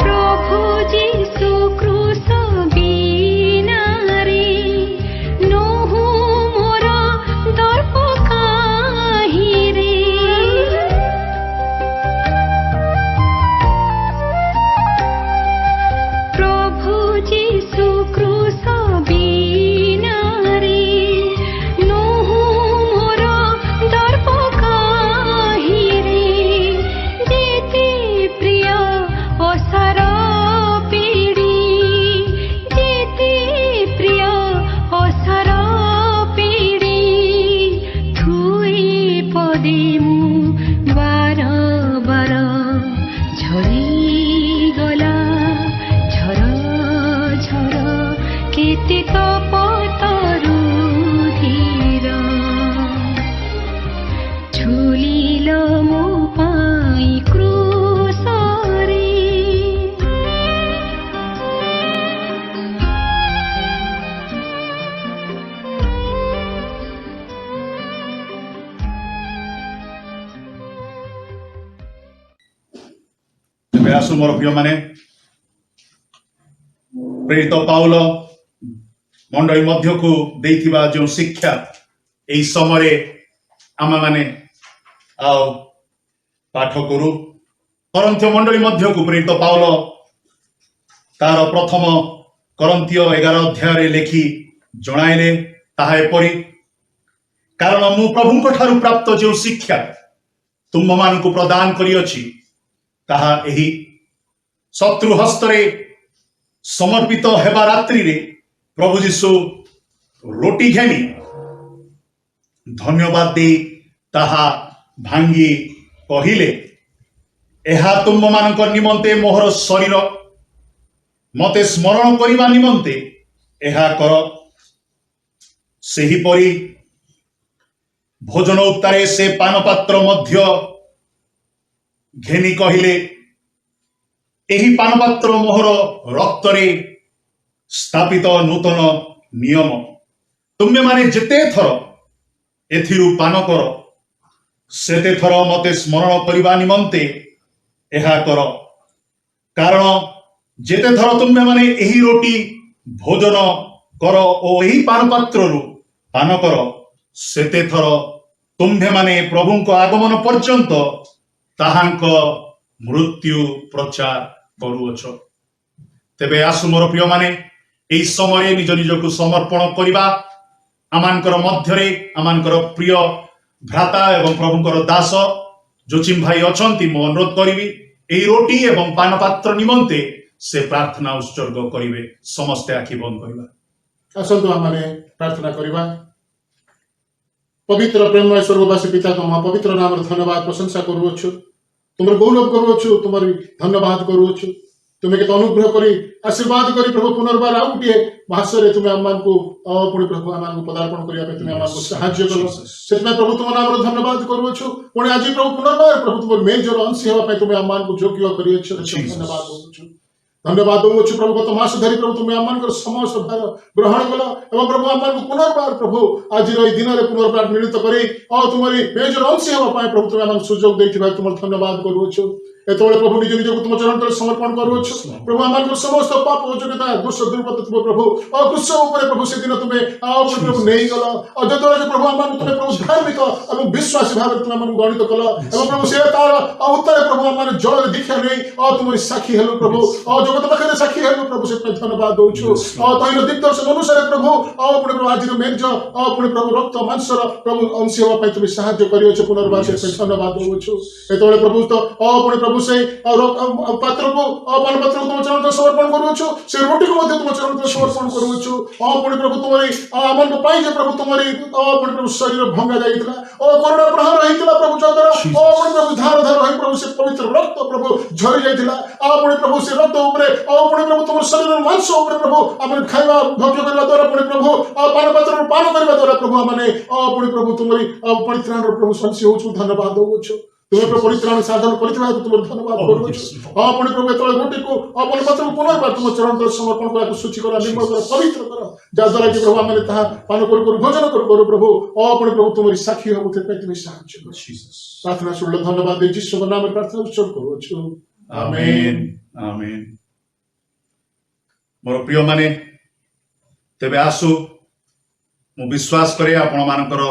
ପ୍ରଭୁ ଯୀଶୁ କ୍ରୁଶ ବିନାରେ ନୋହୁ ମୋର ଦର୍ପ କାହିଁରେ ପ୍ରଭୁ ଯୀଶୁ କ୍ରୁଶ ବିନାରେ ନୋହୁ ମୋର ଦର୍ପ କାହିଁରେ ଯେତେ ପ୍ରିୟ ଅସାର ପିଡ଼ି ଯେତେ ପ୍ରିୟ ଅସାର ପିଡ଼ି ଥୁଇ ପଦେ ମୁଁ ବାର ବାର ଝଡ଼ିଗଲା ଝର ଝର କେତେ ତପତରୁ ଧୀର ଝୁଲିଲ ମୋ ପାଇଁ କ୍ରୁଶରେ ତେବେ ଆସୁ ମୋର ପ୍ରିୟମାନେ, ପ୍ରେରିତ ପାଉଲ ମଣ୍ଡଳୀ ମଧ୍ୟକୁ ଦେଇଥିବା ଯେଉଁ ଶିକ୍ଷା ଏହି ସମୟରେ ଆମେମାନେ ଆଉ ପାଠ କରୁ। କରନ୍ଥୀୟ ମଣ୍ଡଳୀ ମଧ୍ୟକୁ ପ୍ରେରିତ ପାଉଲ ତାର ପ୍ରଥମ କରନ୍ଥୀୟ 11 ଅଧ୍ୟାୟରେ ଲେଖି ଜଣାଇଲେ ତାହା ଏପରି, କାରଣ ମୁଁ ପ୍ରଭୁଙ୍କ ଠାରୁ ପ୍ରାପ୍ତ ଯେଉଁ ଶିକ୍ଷା ତୁମମାନଙ୍କୁ ପ୍ରଦାନ କରିଅଛି ତାହା ଏହି, ଶତ୍ରୁ ହସ୍ତରେ ସମର୍ପିତ ହେବା ରାତ୍ରିରେ ପ୍ରଭୁ ଯୀଶୁ ରୋଟି ଘେନି ଧନ୍ୟବାଦ ଦେଇ ତାହା ଭାଙ୍ଗି କହିଲେ, ଏହା ତୁମମାନଙ୍କ ନିମନ୍ତେ ମୋହର ଶରୀର, ମତେ ସ୍ମରଣ କରିବା ନିମନ୍ତେ ଏହା କର। ସେହିପରି ଭୋଜନ ଉତ୍ତାରେ ସେ ପାନପାତ୍ର ମଧ୍ୟ ଘେନି କହିଲେ, ଏହି ପାନପାତ୍ର ମୋହର ରକ୍ତରେ ସ୍ଥାପିତ ନୂତନ ନିୟମ। ତୁମେମାନେ ଯେତେ ଥର ଏଥିରୁ ପାନ କର ସେତେ ଥର ମତେ ସ୍ମରଣ କରିବା ନିମନ୍ତେ ଏହା କର। କାରଣ ଯେତେ ଥର ତୁମେମାନେ ଏହି ରୋଟି ଭୋଜନ କର ଓ ଏହି ପାନପାତ୍ରରୁ ପାନ କର ସେତେ ଥର ତୁମ୍ଭେମାନେ ପ୍ରଭୁଙ୍କ ଆଗମନ ପର୍ଯ୍ୟନ୍ତ ତାହାଙ୍କ ମୃତ୍ୟୁ ପ୍ରଚାର କରୁଅଛ। ତେବେ ଆସୁ ମୋର ପ୍ରିୟମାନେ, ଏହି ସମୟରେ ନିଜ ନିଜକୁ ସମର୍ପଣ କରିବା आमानकर मध्यरे आमानकर प्रिय भ्राता एवं प्रभुकर दास जोचिम भाई अछंती मो अनुरोध करिवि एई रोटी एवं पान पात्र निमंते से प्रार्थना उत्सर्ग करिवे। समस्त आखि बंद करिबा। आसंतु आमने प्रार्थना करिबा। पवित्र प्रेममय स्वर्गवासी पिता तुम पवित्र नाम धन्यवाद प्रशंसा करूछु, तुमर गौरव करूछु, तुमर धन्यवाद करूछु। तुम्हें केते अनुग्रह करी आशीर्वाद करी प्रभु पुनर्बार आउ गोटे मासरे तुम्हें आम को पुणी प्रभु आम को पदार्पण करिया पे तुम्हें आम को सहाय्य कलो। सेतमे प्रभु तुम नाम धन्यवाद करूछु। पुणी आज प्रभु पुनर्बार प्रभु तुम मेजर अंश हेबा पे तुम्हें आम को योग्य करियछ। धन्यवाद करूछु, धन्यवाद दूँ प्रभु गत मास धरी प्रभु तुम्हें आम समस्त भार ग्रहण कल एवं प्रभु आम को पुनर्बार प्रभु आज दिन में पुनर्बार मिलित कर तुम्हारी मेजर अंश हेबा प्रभु तुम्हें आम सुजोग देथिबा तुम धन्यवाद करूछु। एतबेले प्रभु निज निजको तुम चरण तले समर्पण करूछु। प्रभु आम समस्त पाप अयोग्यता दोष दुर्गत तुम प्रभु क्रूस ऊपर प्रभु से दिन तुम्हें प्रभु नहीं गल जद्वारा प्रभु आम तुम्हें प्रभु धार्मिक और विश्वासी भाव तुम आम गणित कल एवं प्रभु से तार उत्तर प्रभु आम जल दीक्षा नहीं तुम साक्षी हेलु प्रभु जगत पाखे साक्षी हेलु प्रभु से धन्यवाद दूछु। तैर दिग्दर्शन अनुसार प्रभु पुणे प्रभु आज मेज पुणे प्रभु रक्त मांसर प्रभु अंश हेबा तुम साहाय्य करियछ। पुनर्बार से धन्यवाद दूछु। एतबेले प्रभु तो पुणे प्रभु से पात्र को पान पात्र को तुम चरण समर्पण करूछु। से रोटी को मध्य तुम चरण समर्पण करूछु। पुणे प्रभु तुम्हारी आमन को पाई जे प्रभु तुम्हारी पुणे प्रभु शरीर भंगा जाइतला करुणा प्रहार रहितला प्रभु जदरा पुणे प्रभु धार धार रहि प्रभु से पवित्र रक्त प्रभु झरी जाइतला पुणे प्रभु से रक्त ऊपर पुणे प्रभु तुम शरीर मांस ऊपर प्रभु आम खाइबा भोग्य करबा द्वारा पुणे प्रभु पान पात्र पान करबा द्वारा प्रभु माने पुणे प्रभु तुम्हारी परित्राण प्रभु संसी होछु। धन्यवाद दूछु। तुम्हें परित्राण साधन कर तुम धन्यवाद करूछु। पुणे प्रभु एत गोटे को अपन पत्र पुनर्बार तुम चरण तले समर्पण करा सूची कर निर्मल कर पवित्र कर जद्वारा कि प्रभु आम पान करू भोजन करू प्रभु पुणे प्रभु तुम्हारी साक्षी हो तुम्हें साहाय्य कर। प्रार्थना शुल्ल धन्यवाद दे यीशु नाम प्रार्थना उत्सर्ग करूछु। आमेन आमेन। मोर प्रिय माने तेबे आसु मु विश्वास करे आपण मानकर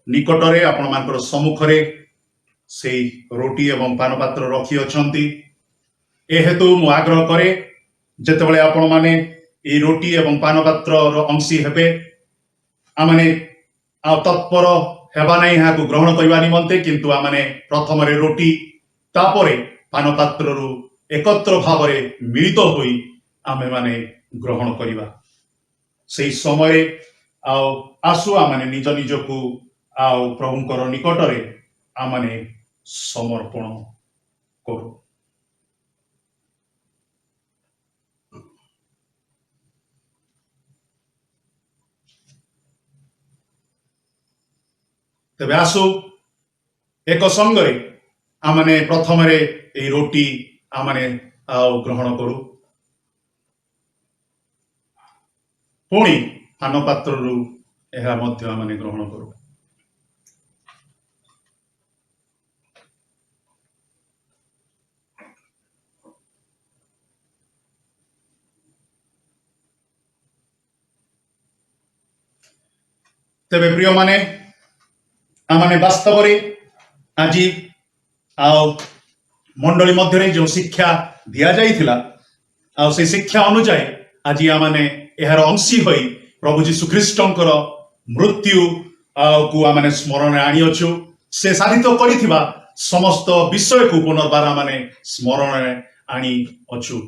निकटरे आपण मानकर सम्मुखरे से रोटी एवं पान पात्र रखी अछंती। ए हेतु मु आग्रह करे जेतेबेले आपण माने ए रोटी एवं पान पात्र अंशी हेबे आमने तत्पर हेबा नहीं यहाँ को ग्रहण करबा निमंते किंतु आमने प्रथम रे रोटी तापरे पान पात्र रु एकत्र भावरे मिलित होई आमे माने ग्रहण करिबा। सेई समय आसु आमने निज निजको प्रभुंकर निकटरे आमने समर्पण करू। तेबे आसु एक संगरे आमने प्रथम रे ए रोटी आमने ग्रहण करू। पुणी पान पात्र रु एहा मध्य आमने ग्रहण करू। तेबे प्रिय माने आमने वास्तव आज मंडली मध्य जो शिक्षा दि जाइथिला से शिक्षा अनुसार आज आमने यार अंशी होई प्रभु जीशु ख्रीष्टंकर मृत्यु को आमने स्मरण आनिअछु। से साधित करिथिबा समस्त विषय को पुनर्बार आमने स्मरण आनी अछु।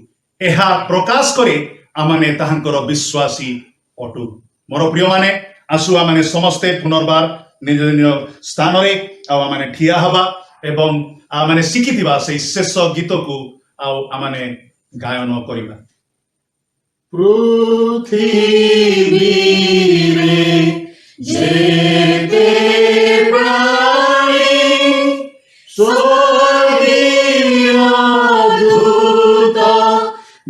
एहा प्रकाश करे आमने ताहांकर विश्वासी अटु। मोर प्रिय माने आसु आमने समस्ते पुनर्बार निज निज स्थान आमने ठिया हवा एवं आमने शिखिथिबा से शेष गीत को आमने गायन करिबा। पृथ्वी रे जेते प्राणी स्वर्गीय दूत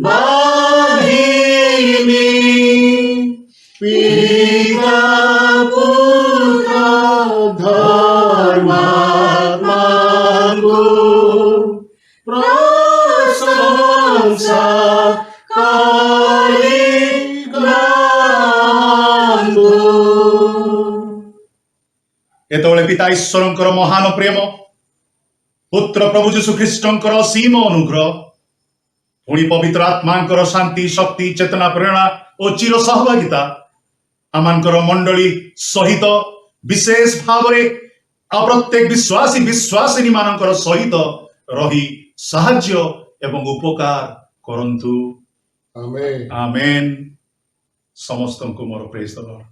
वाहिनी पिता पुत्र धर्मात्मा को प्रशंसा एतबेले पिता ईश्वरंकर महान प्रेम पुत्र प्रभु जीशु ख्रीष्टंकर असीम अनुग्रह पुणी पवित्र आत्मांकर शांति शक्ति चेतना प्रेरणा और चिर सहभागिता आमानकर मंडली सहित विशेष भाव में प्रत्येक विश्वासी विश्वासिनी मानकर सहित रही साहाय्य एवं उपकार करंतु आमेन। आमेन। समस्त को मोर प्रेज द लॉर्ड।